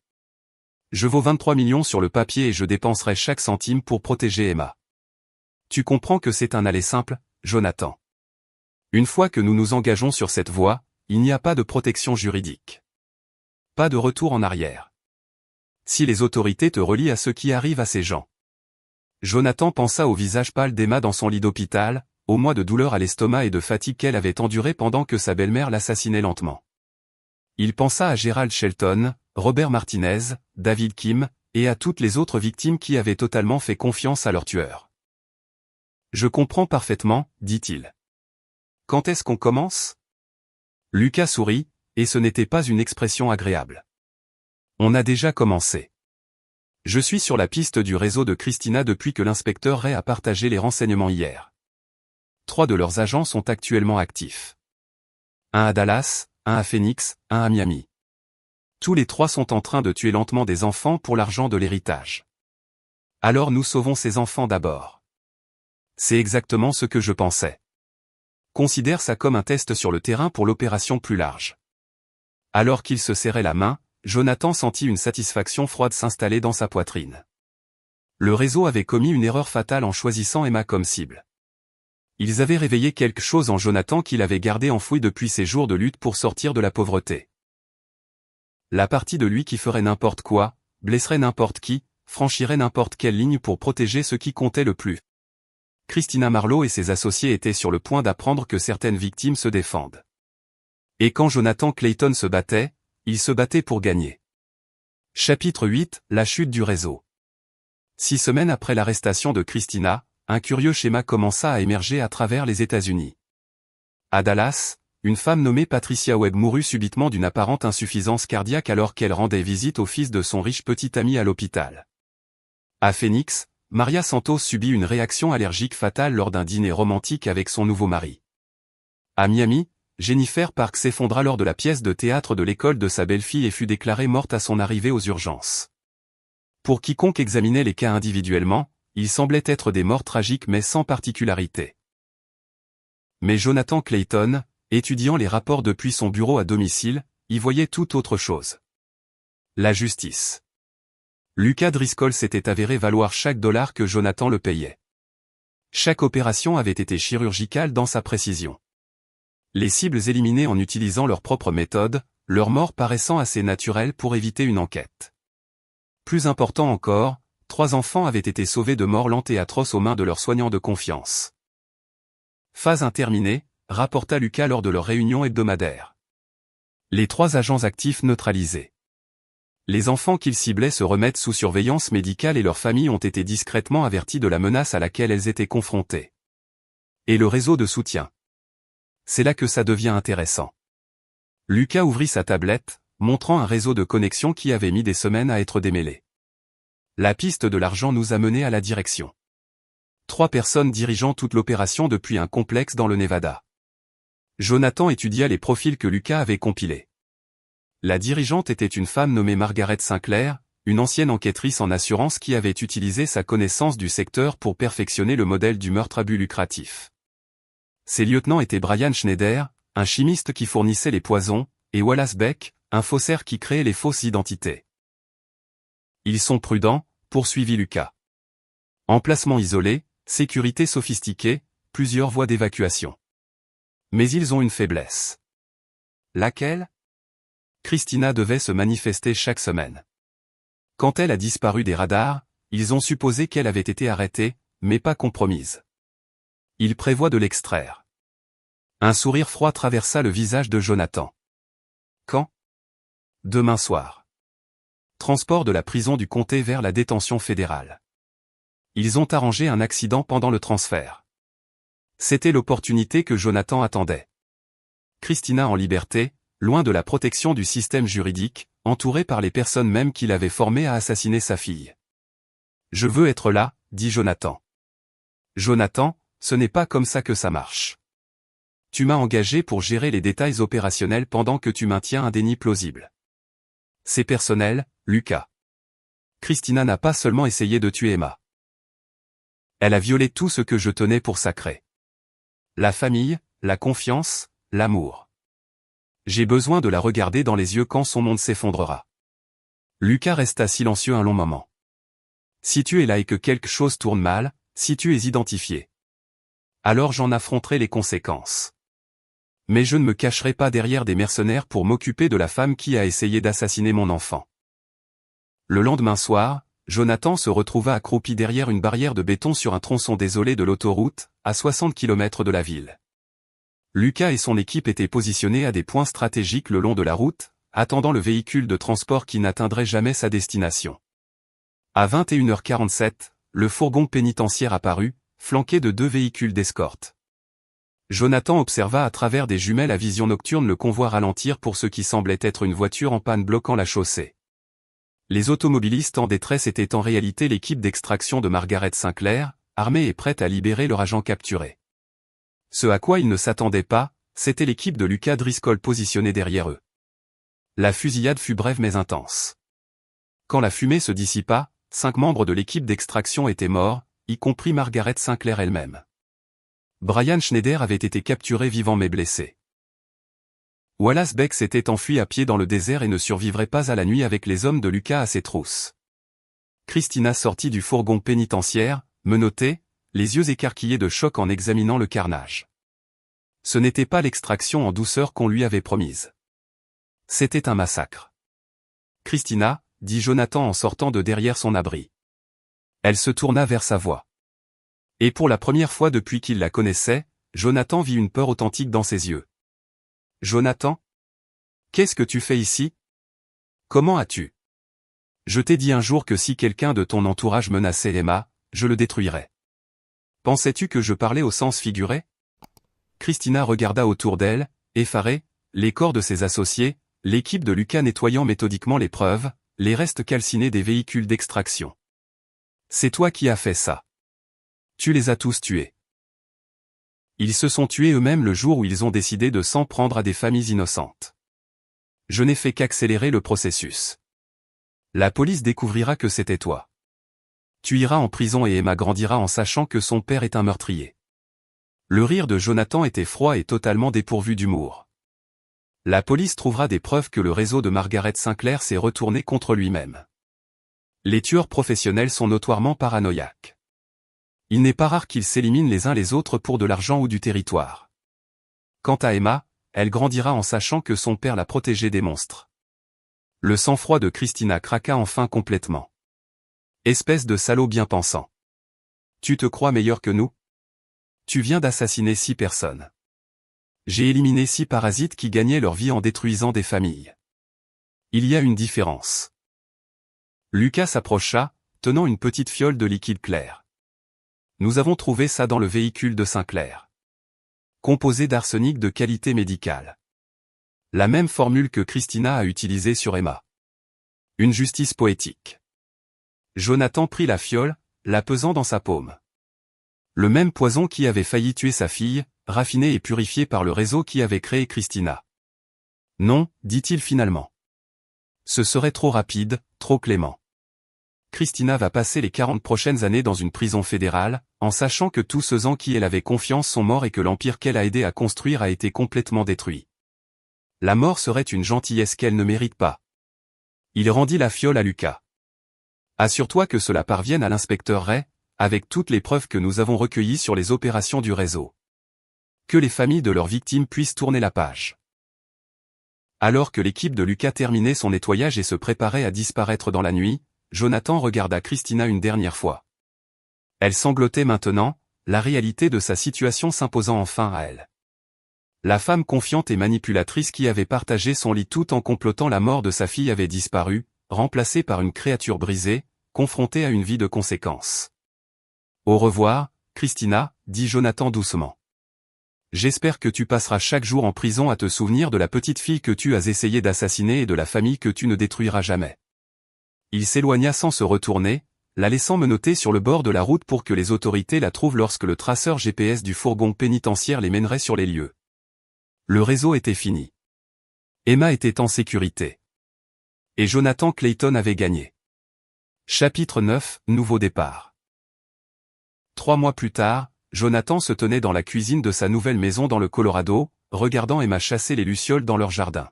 Je vaux 23 millions sur le papier et je dépenserai chaque centime pour protéger Emma. Tu comprends que c'est un aller simple, Jonathan. Une fois que nous nous engageons sur cette voie, il n'y a pas de protection juridique. Pas de retour en arrière. Si les autorités te relient à ce qui arrive à ces gens. Jonathan pensa au visage pâle d'Emma dans son lit d'hôpital, aux mois de douleur à l'estomac et de fatigue qu'elle avait enduré pendant que sa belle-mère l'assassinait lentement. Il pensa à Gerald Shelton, Robert Martinez, David Kim, et à toutes les autres victimes qui avaient totalement fait confiance à leur tueur. Je comprends parfaitement, dit-il. Quand est-ce qu'on commence? Lucas sourit, et ce n'était pas une expression agréable. On a déjà commencé. Je suis sur la piste du réseau de Christina depuis que l'inspecteur Ray a partagé les renseignements hier. 3 de leurs agents sont actuellement actifs. un à Dallas, un à Phoenix, un à Miami. Tous les 3 sont en train de tuer lentement des enfants pour l'argent de l'héritage. Alors nous sauvons ces enfants d'abord. C'est exactement ce que je pensais. Considère ça comme un test sur le terrain pour l'opération plus large. Alors qu'il se serrait la main, Jonathan sentit une satisfaction froide s'installer dans sa poitrine. Le réseau avait commis une erreur fatale en choisissant Emma comme cible. Ils avaient réveillé quelque chose en Jonathan qu'il avait gardé enfoui depuis ses jours de lutte pour sortir de la pauvreté. La partie de lui qui ferait n'importe quoi, blesserait n'importe qui, franchirait n'importe quelle ligne pour protéger ce qui comptait le plus. Christina Marlowe et ses associés étaient sur le point d'apprendre que certaines victimes se défendent. Et quand Jonathan Clayton se battait, il se battait pour gagner. Chapitre 8, la chute du réseau. 6 semaines après l'arrestation de Christina, un curieux schéma commença à émerger à travers les États-Unis. À Dallas, une femme nommée Patricia Webb mourut subitement d'une apparente insuffisance cardiaque alors qu'elle rendait visite au fils de son riche petit ami à l'hôpital. À Phoenix, Maria Santos subit une réaction allergique fatale lors d'un dîner romantique avec son nouveau mari. À Miami, Jennifer Park s'effondra lors de la pièce de théâtre de l'école de sa belle-fille et fut déclarée morte à son arrivée aux urgences. Pour quiconque examinait les cas individuellement, ils semblaient être des morts tragiques mais sans particularité. Mais Jonathan Clayton, étudiant les rapports depuis son bureau à domicile, y voyait tout autre chose. La justice. Lucas Driscoll s'était avéré valoir chaque dollar que Jonathan le payait. Chaque opération avait été chirurgicale dans sa précision. Les cibles éliminées en utilisant leur propre méthode, leur mort paraissant assez naturelle pour éviter une enquête. Plus important encore, 3 enfants avaient été sauvés de mort lente et atroce aux mains de leurs soignants de confiance. Phase interminée, rapporta Lucas lors de leur réunion hebdomadaire. Les 3 agents actifs neutralisés. Les enfants qu'ils ciblaient se remettent sous surveillance médicale et leurs familles ont été discrètement averties de la menace à laquelle elles étaient confrontées. Et le réseau de soutien. C'est là que ça devient intéressant. Lucas ouvrit sa tablette, montrant un réseau de connexions qui avait mis des semaines à être démêlé. La piste de l'argent nous a menés à la direction. 3 personnes dirigeant toute l'opération depuis un complexe dans le Nevada. Jonathan étudia les profils que Lucas avait compilés. La dirigeante était une femme nommée Margaret Sinclair, une ancienne enquêtrice en assurance qui avait utilisé sa connaissance du secteur pour perfectionner le modèle du meurtre à but lucratif. Ses lieutenants étaient Brian Schneider, un chimiste qui fournissait les poisons, et Wallace Beck, un faussaire qui créait les fausses identités. Ils sont prudents, poursuivit Lucas. Emplacement isolé, sécurité sophistiquée, plusieurs voies d'évacuation. Mais ils ont une faiblesse. Laquelle ? Christina devait se manifester chaque semaine. Quand elle a disparu des radars, ils ont supposé qu'elle avait été arrêtée, mais pas compromise. Ils prévoient de l'extraire. Un sourire froid traversa le visage de Jonathan. Quand ? Demain soir. Transport de la prison du comté vers la détention fédérale. Ils ont arrangé un accident pendant le transfert. C'était l'opportunité que Jonathan attendait. Christina en liberté, loin de la protection du système juridique, entourée par les personnes mêmes qu'il avait formées à assassiner sa fille. Je veux être là, dit Jonathan. Jonathan, ce n'est pas comme ça que ça marche. Tu m'as engagé pour gérer les détails opérationnels pendant que tu maintiens un déni plausible. C'est personnel, Lucas. Christina n'a pas seulement essayé de tuer Emma. Elle a violé tout ce que je tenais pour sacré. La famille, la confiance, l'amour. J'ai besoin de la regarder dans les yeux quand son monde s'effondrera. Lucas resta silencieux un long moment. Si tu es là et que quelque chose tourne mal, si tu es identifié, alors j'en affronterai les conséquences. Mais je ne me cacherai pas derrière des mercenaires pour m'occuper de la femme qui a essayé d'assassiner mon enfant. Le lendemain soir, Jonathan se retrouva accroupi derrière une barrière de béton sur un tronçon désolé de l'autoroute, à 60 km de la ville. Lucas et son équipe étaient positionnés à des points stratégiques le long de la route, attendant le véhicule de transport qui n'atteindrait jamais sa destination. À 21h47, le fourgon pénitentiaire apparut, flanqué de 2 véhicules d'escorte. Jonathan observa à travers des jumelles à vision nocturne le convoi ralentir pour ce qui semblait être une voiture en panne bloquant la chaussée. Les automobilistes en détresse étaient en réalité l'équipe d'extraction de Margaret Sinclair, armée et prête à libérer leur agent capturé. Ce à quoi il ne s'attendait pas, c'était l'équipe de Lucas Driscoll positionnée derrière eux. La fusillade fut brève mais intense. Quand la fumée se dissipa, 5 membres de l'équipe d'extraction étaient morts, y compris Margaret Sinclair elle-même. Brian Schneider avait été capturé vivant mais blessé. Wallace Beck s'était enfui à pied dans le désert et ne survivrait pas à la nuit avec les hommes de Lucas à ses trousses. Christina sortit du fourgon pénitentiaire, menottée, les yeux écarquillés de choc en examinant le carnage. Ce n'était pas l'extraction en douceur qu'on lui avait promise. C'était un massacre. Christina, dit Jonathan en sortant de derrière son abri. Elle se tourna vers sa voix. Et pour la première fois depuis qu'il la connaissait, Jonathan vit une peur authentique dans ses yeux. Jonathan? Qu'est-ce que tu fais ici? Comment as-tu? Je t'ai dit un jour que si quelqu'un de ton entourage menaçait Emma, je le détruirais. Pensais-tu que je parlais au sens figuré? Christina regarda autour d'elle, effarée, les corps de ses associés, l'équipe de Lucas nettoyant méthodiquement les preuves, les restes calcinés des véhicules d'extraction. C'est toi qui as fait ça. Tu les as tous tués. Ils se sont tués eux-mêmes le jour où ils ont décidé de s'en prendre à des familles innocentes. Je n'ai fait qu'accélérer le processus. La police découvrira que c'était toi. Tu iras en prison et Emma grandira en sachant que son père est un meurtrier. Le rire de Jonathan était froid et totalement dépourvu d'humour. La police trouvera des preuves que le réseau de Margaret Sinclair s'est retourné contre lui-même. Les tueurs professionnels sont notoirement paranoïaques. Il n'est pas rare qu'ils s'éliminent les uns les autres pour de l'argent ou du territoire. Quant à Emma, elle grandira en sachant que son père l'a protégée des monstres. Le sang-froid de Christina craqua enfin complètement. Espèce de salaud bien pensant. Tu te crois meilleur que nous? Tu viens d'assassiner 6 personnes. J'ai éliminé 6 parasites qui gagnaient leur vie en détruisant des familles. Il y a une différence. Lucas s'approcha, tenant une petite fiole de liquide clair. Nous avons trouvé ça dans le véhicule de Sinclair. Composé d'arsenic de qualité médicale. La même formule que Christina a utilisée sur Emma. Une justice poétique. Jonathan prit la fiole, la pesant dans sa paume. Le même poison qui avait failli tuer sa fille, raffiné et purifié par le réseau qui avait créé Christina. Non, dit-il finalement. Ce serait trop rapide, trop clément. Christina va passer les 40 prochaines années dans une prison fédérale, en sachant que tous ceux en qui elle avait confiance sont morts et que l'empire qu'elle a aidé à construire a été complètement détruit. La mort serait une gentillesse qu'elle ne mérite pas. Il rendit la fiole à Lucas. Assure-toi que cela parvienne à l'inspecteur Ray, avec toutes les preuves que nous avons recueillies sur les opérations du réseau. Que les familles de leurs victimes puissent tourner la page. Alors que l'équipe de Lucas terminait son nettoyage et se préparait à disparaître dans la nuit, Jonathan regarda Christina une dernière fois. Elle sanglotait maintenant, la réalité de sa situation s'imposant enfin à elle. La femme confiante et manipulatrice qui avait partagé son lit tout en complotant la mort de sa fille avait disparu, remplacée par une créature brisée, confrontée à une vie de conséquences. Au revoir, Christina, dit Jonathan doucement. J'espère que tu passeras chaque jour en prison à te souvenir de la petite fille que tu as essayé d'assassiner et de la famille que tu ne détruiras jamais. Il s'éloigna sans se retourner, la laissant menotter sur le bord de la route pour que les autorités la trouvent lorsque le traceur GPS du fourgon pénitentiaire les mènerait sur les lieux. Le réseau était fini. Emma était en sécurité. Et Jonathan Clayton avait gagné. Chapitre 9, nouveau départ. 3 mois plus tard, Jonathan se tenait dans la cuisine de sa nouvelle maison dans le Colorado, regardant Emma chasser les lucioles dans leur jardin.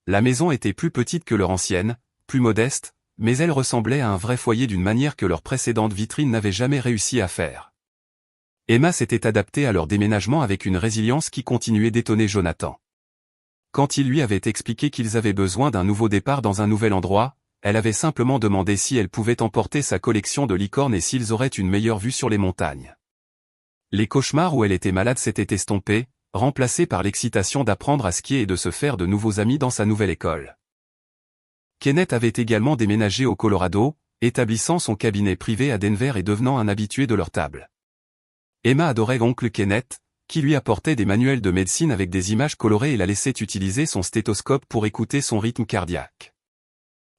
La maison était plus petite que leur ancienne, plus modeste, mais elle ressemblait à un vrai foyer d'une manière que leur précédente vitrine n'avait jamais réussi à faire. Emma s'était adaptée à leur déménagement avec une résilience qui continuait d'étonner Jonathan. Quand il lui avait expliqué qu'ils avaient besoin d'un nouveau départ dans un nouvel endroit, elle avait simplement demandé si elle pouvait emporter sa collection de licornes et s'ils auraient une meilleure vue sur les montagnes. Les cauchemars où elle était malade s'étaient estompés, remplacés par l'excitation d'apprendre à skier et de se faire de nouveaux amis dans sa nouvelle école. Kenneth avait également déménagé au Colorado, établissant son cabinet privé à Denver et devenant un habitué de leur table. Emma adorait oncle Kenneth, qui lui apportait des manuels de médecine avec des images colorées et la laissait utiliser son stéthoscope pour écouter son rythme cardiaque.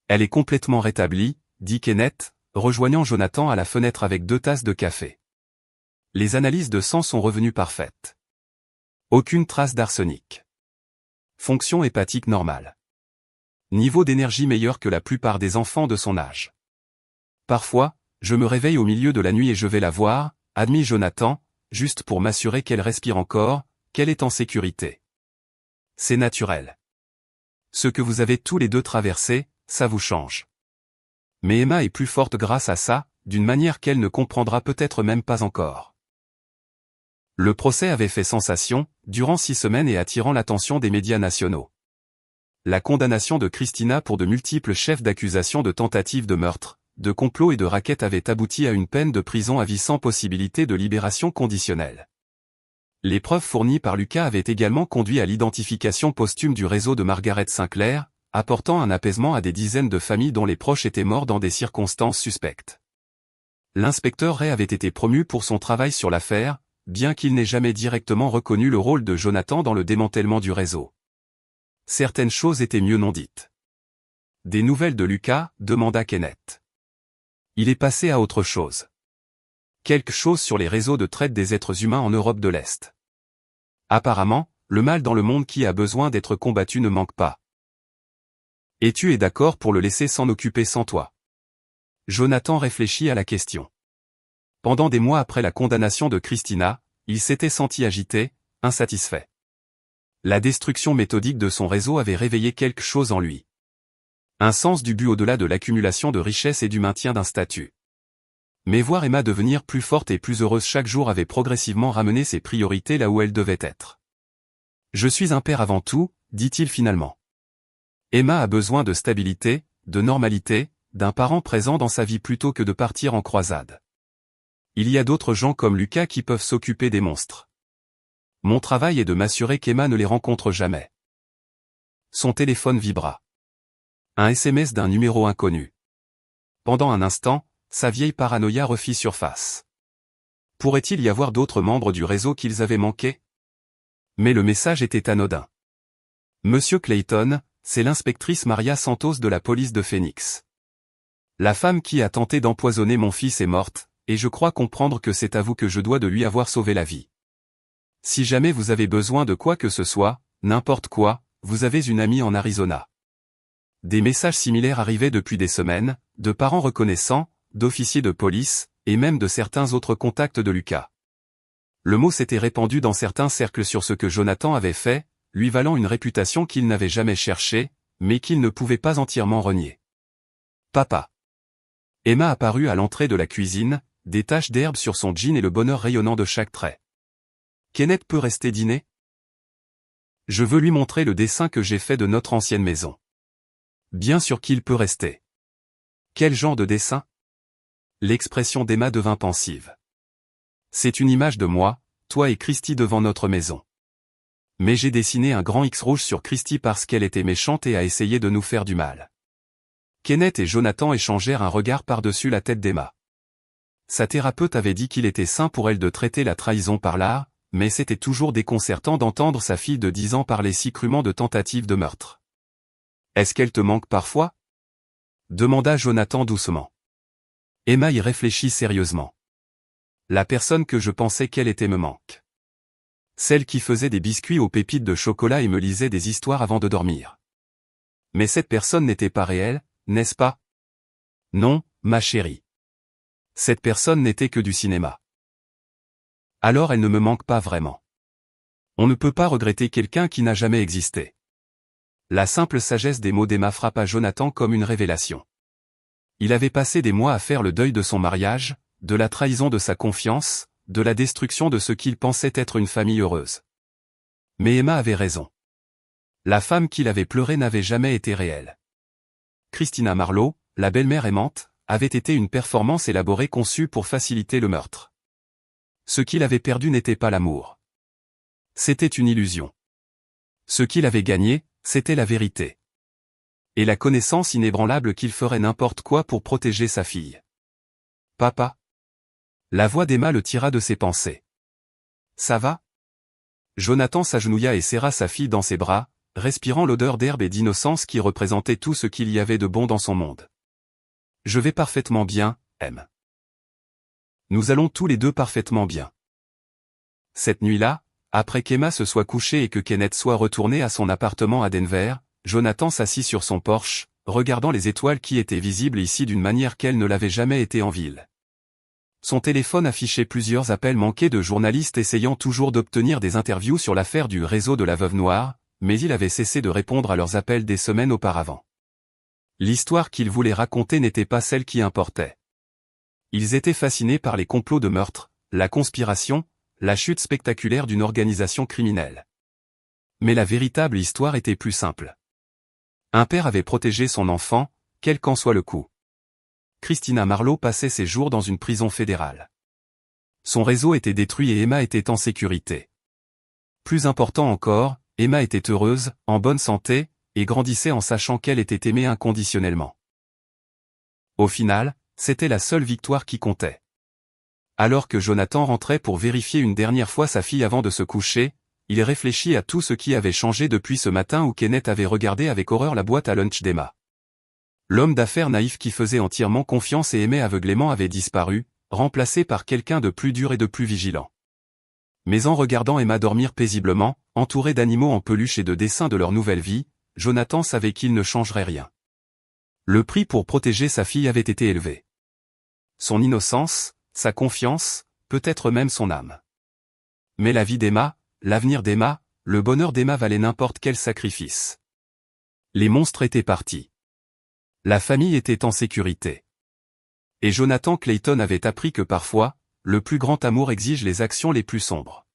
Elle est complètement rétablie, dit Kenneth, rejoignant Jonathan à la fenêtre avec 2 tasses de café. Les analyses de sang sont revenues parfaites. Aucune trace d'arsenic. Fonction hépatique normale. Niveau d'énergie meilleur que la plupart des enfants de son âge. Parfois, je me réveille au milieu de la nuit et je vais la voir, admis Jonathan, juste pour m'assurer qu'elle respire encore, qu'elle est en sécurité. C'est naturel. Ce que vous avez tous les deux traversé, ça vous change. Mais Emma est plus forte grâce à ça, d'une manière qu'elle ne comprendra peut-être même pas encore. Le procès avait fait sensation, durant 6 semaines et attirant l'attention des médias nationaux. La condamnation de Christina pour de multiples chefs d'accusation de tentative de meurtre, de complot et de racket avait abouti à une peine de prison à vie sans possibilité de libération conditionnelle. Les preuves fournies par Lucas avaient également conduit à l'identification posthume du réseau de Margaret Sinclair, apportant un apaisement à des dizaines de familles dont les proches étaient morts dans des circonstances suspectes. L'inspecteur Ray avait été promu pour son travail sur l'affaire, bien qu'il n'ait jamais directement reconnu le rôle de Jonathan dans le démantèlement du réseau. Certaines choses étaient mieux non dites. Des nouvelles de Lucas, demanda Kenneth. Il est passé à autre chose. Quelque chose sur les réseaux de traite des êtres humains en Europe de l'Est. Apparemment, le mal dans le monde qui a besoin d'être combattu ne manque pas. Et tu es d'accord pour le laisser s'en occuper sans toi? Jonathan réfléchit à la question. Pendant des mois après la condamnation de Christina, il s'était senti agité, insatisfait. La destruction méthodique de son réseau avait réveillé quelque chose en lui. Un sens du but au-delà de l'accumulation de richesses et du maintien d'un statut. Mais voir Emma devenir plus forte et plus heureuse chaque jour avait progressivement ramené ses priorités là où elles devaient être. Je suis un père avant tout, dit-il finalement. Emma a besoin de stabilité, de normalité, d'un parent présent dans sa vie plutôt que de partir en croisade. Il y a d'autres gens comme Lucas qui peuvent s'occuper des monstres. Mon travail est de m'assurer qu'Emma ne les rencontre jamais. Son téléphone vibra. Un SMS d'un numéro inconnu. Pendant un instant, sa vieille paranoïa refit surface. Pourrait-il y avoir d'autres membres du réseau qu'ils avaient manqué? Mais le message était anodin. Monsieur Clayton, c'est l'inspectrice Maria Santos de la police de Phoenix. La femme qui a tenté d'empoisonner mon fils est morte, et je crois comprendre que c'est à vous que je dois de lui avoir sauvé la vie. Si jamais vous avez besoin de quoi que ce soit, n'importe quoi, vous avez une amie en Arizona. Des messages similaires arrivaient depuis des semaines, de parents reconnaissants, d'officiers de police, et même de certains autres contacts de Lucas. Le mot s'était répandu dans certains cercles sur ce que Jonathan avait fait, lui valant une réputation qu'il n'avait jamais cherchée, mais qu'il ne pouvait pas entièrement renier. Papa. Emma apparut à l'entrée de la cuisine, des taches d'herbe sur son jean et le bonheur rayonnant de chaque trait. Kenneth peut rester dîner? Je veux lui montrer le dessin que j'ai fait de notre ancienne maison. Bien sûr qu'il peut rester. Quel genre de dessin? L'expression d'Emma devint pensive. C'est une image de moi, toi et Christy devant notre maison. Mais j'ai dessiné un grand X rouge sur Christy parce qu'elle était méchante et a essayé de nous faire du mal. Kenneth et Jonathan échangèrent un regard par-dessus la tête d'Emma. Sa thérapeute avait dit qu'il était sain pour elle de traiter la trahison par l'art, mais c'était toujours déconcertant d'entendre sa fille de 10 ans parler si crûment de tentative de meurtre. Est-ce qu'elle te manque parfois? Demanda Jonathan doucement. Emma y réfléchit sérieusement. La personne que je pensais qu'elle était me manque. Celle qui faisait des biscuits aux pépites de chocolat et me lisait des histoires avant de dormir. Mais cette personne n'était pas réelle, n'est-ce pas? Non, ma chérie. Cette personne n'était que du cinéma. Alors elle ne me manque pas vraiment. On ne peut pas regretter quelqu'un qui n'a jamais existé. La simple sagesse des mots d'Emma frappa Jonathan comme une révélation. Il avait passé des mois à faire le deuil de son mariage, de la trahison de sa confiance, de la destruction de ce qu'il pensait être une famille heureuse. Mais Emma avait raison. La femme qu'il avait pleurée n'avait jamais été réelle. Christina Marlowe, la belle-mère aimante, avait été une performance élaborée conçue pour faciliter le meurtre. Ce qu'il avait perdu n'était pas l'amour. C'était une illusion. Ce qu'il avait gagné, c'était la vérité. Et la connaissance inébranlable qu'il ferait n'importe quoi pour protéger sa fille. Papa. La voix d'Emma le tira de ses pensées. Ça va? Jonathan s'agenouilla et serra sa fille dans ses bras, respirant l'odeur d'herbe et d'innocence qui représentait tout ce qu'il y avait de bon dans son monde. Je vais parfaitement bien, Em. Nous allons tous les deux parfaitement bien. Cette nuit-là, Après qu'Emma se soit couchée et que Kenneth soit retourné à son appartement à Denver, Jonathan s'assit sur son porche, regardant les étoiles qui étaient visibles ici d'une manière qu'elle ne l'avait jamais été en ville. Son téléphone affichait plusieurs appels manqués de journalistes essayant toujours d'obtenir des interviews sur l'affaire du réseau de la Veuve Noire, mais il avait cessé de répondre à leurs appels des semaines auparavant. L'histoire qu'ils voulaient raconter n'était pas celle qui importait. Ils étaient fascinés par les complots de meurtre, la conspiration, la chute spectaculaire d'une organisation criminelle. Mais la véritable histoire était plus simple. Un père avait protégé son enfant, quel qu'en soit le coût. Christina Marlowe passait ses jours dans une prison fédérale. Son réseau était détruit et Emma était en sécurité. Plus important encore, Emma était heureuse, en bonne santé, et grandissait en sachant qu'elle était aimée inconditionnellement. Au final, c'était la seule victoire qui comptait. Alors que Jonathan rentrait pour vérifier une dernière fois sa fille avant de se coucher, il réfléchit à tout ce qui avait changé depuis ce matin où Kenneth avait regardé avec horreur la boîte à lunch d'Emma. L'homme d'affaires naïf qui faisait entièrement confiance et aimait aveuglément avait disparu, remplacé par quelqu'un de plus dur et de plus vigilant. Mais en regardant Emma dormir paisiblement, entourée d'animaux en peluche et de dessins de leur nouvelle vie, Jonathan savait qu'il ne changerait rien. Le prix pour protéger sa fille avait été élevé. Son innocence, sa confiance, peut-être même son âme. Mais la vie d'Emma, l'avenir d'Emma, le bonheur d'Emma valait n'importe quel sacrifice. Les monstres étaient partis. La famille était en sécurité. Et Jonathan Clayton avait appris que parfois, le plus grand amour exige les actions les plus sombres.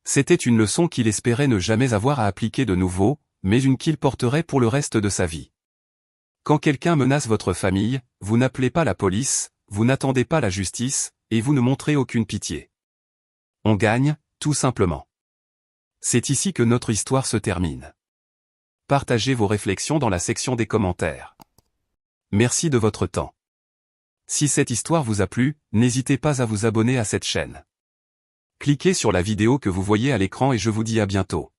C'était une leçon qu'il espérait ne jamais avoir à appliquer de nouveau, mais une qu'il porterait pour le reste de sa vie. Quand quelqu'un menace votre famille, vous n'appelez pas la police, vous n'attendez pas la justice, et vous ne montrez aucune pitié. On gagne, tout simplement. C'est ici que notre histoire se termine. Partagez vos réflexions dans la section des commentaires. Merci de votre temps. Si cette histoire vous a plu, n'hésitez pas à vous abonner à cette chaîne. Cliquez sur la vidéo que vous voyez à l'écran et je vous dis à bientôt.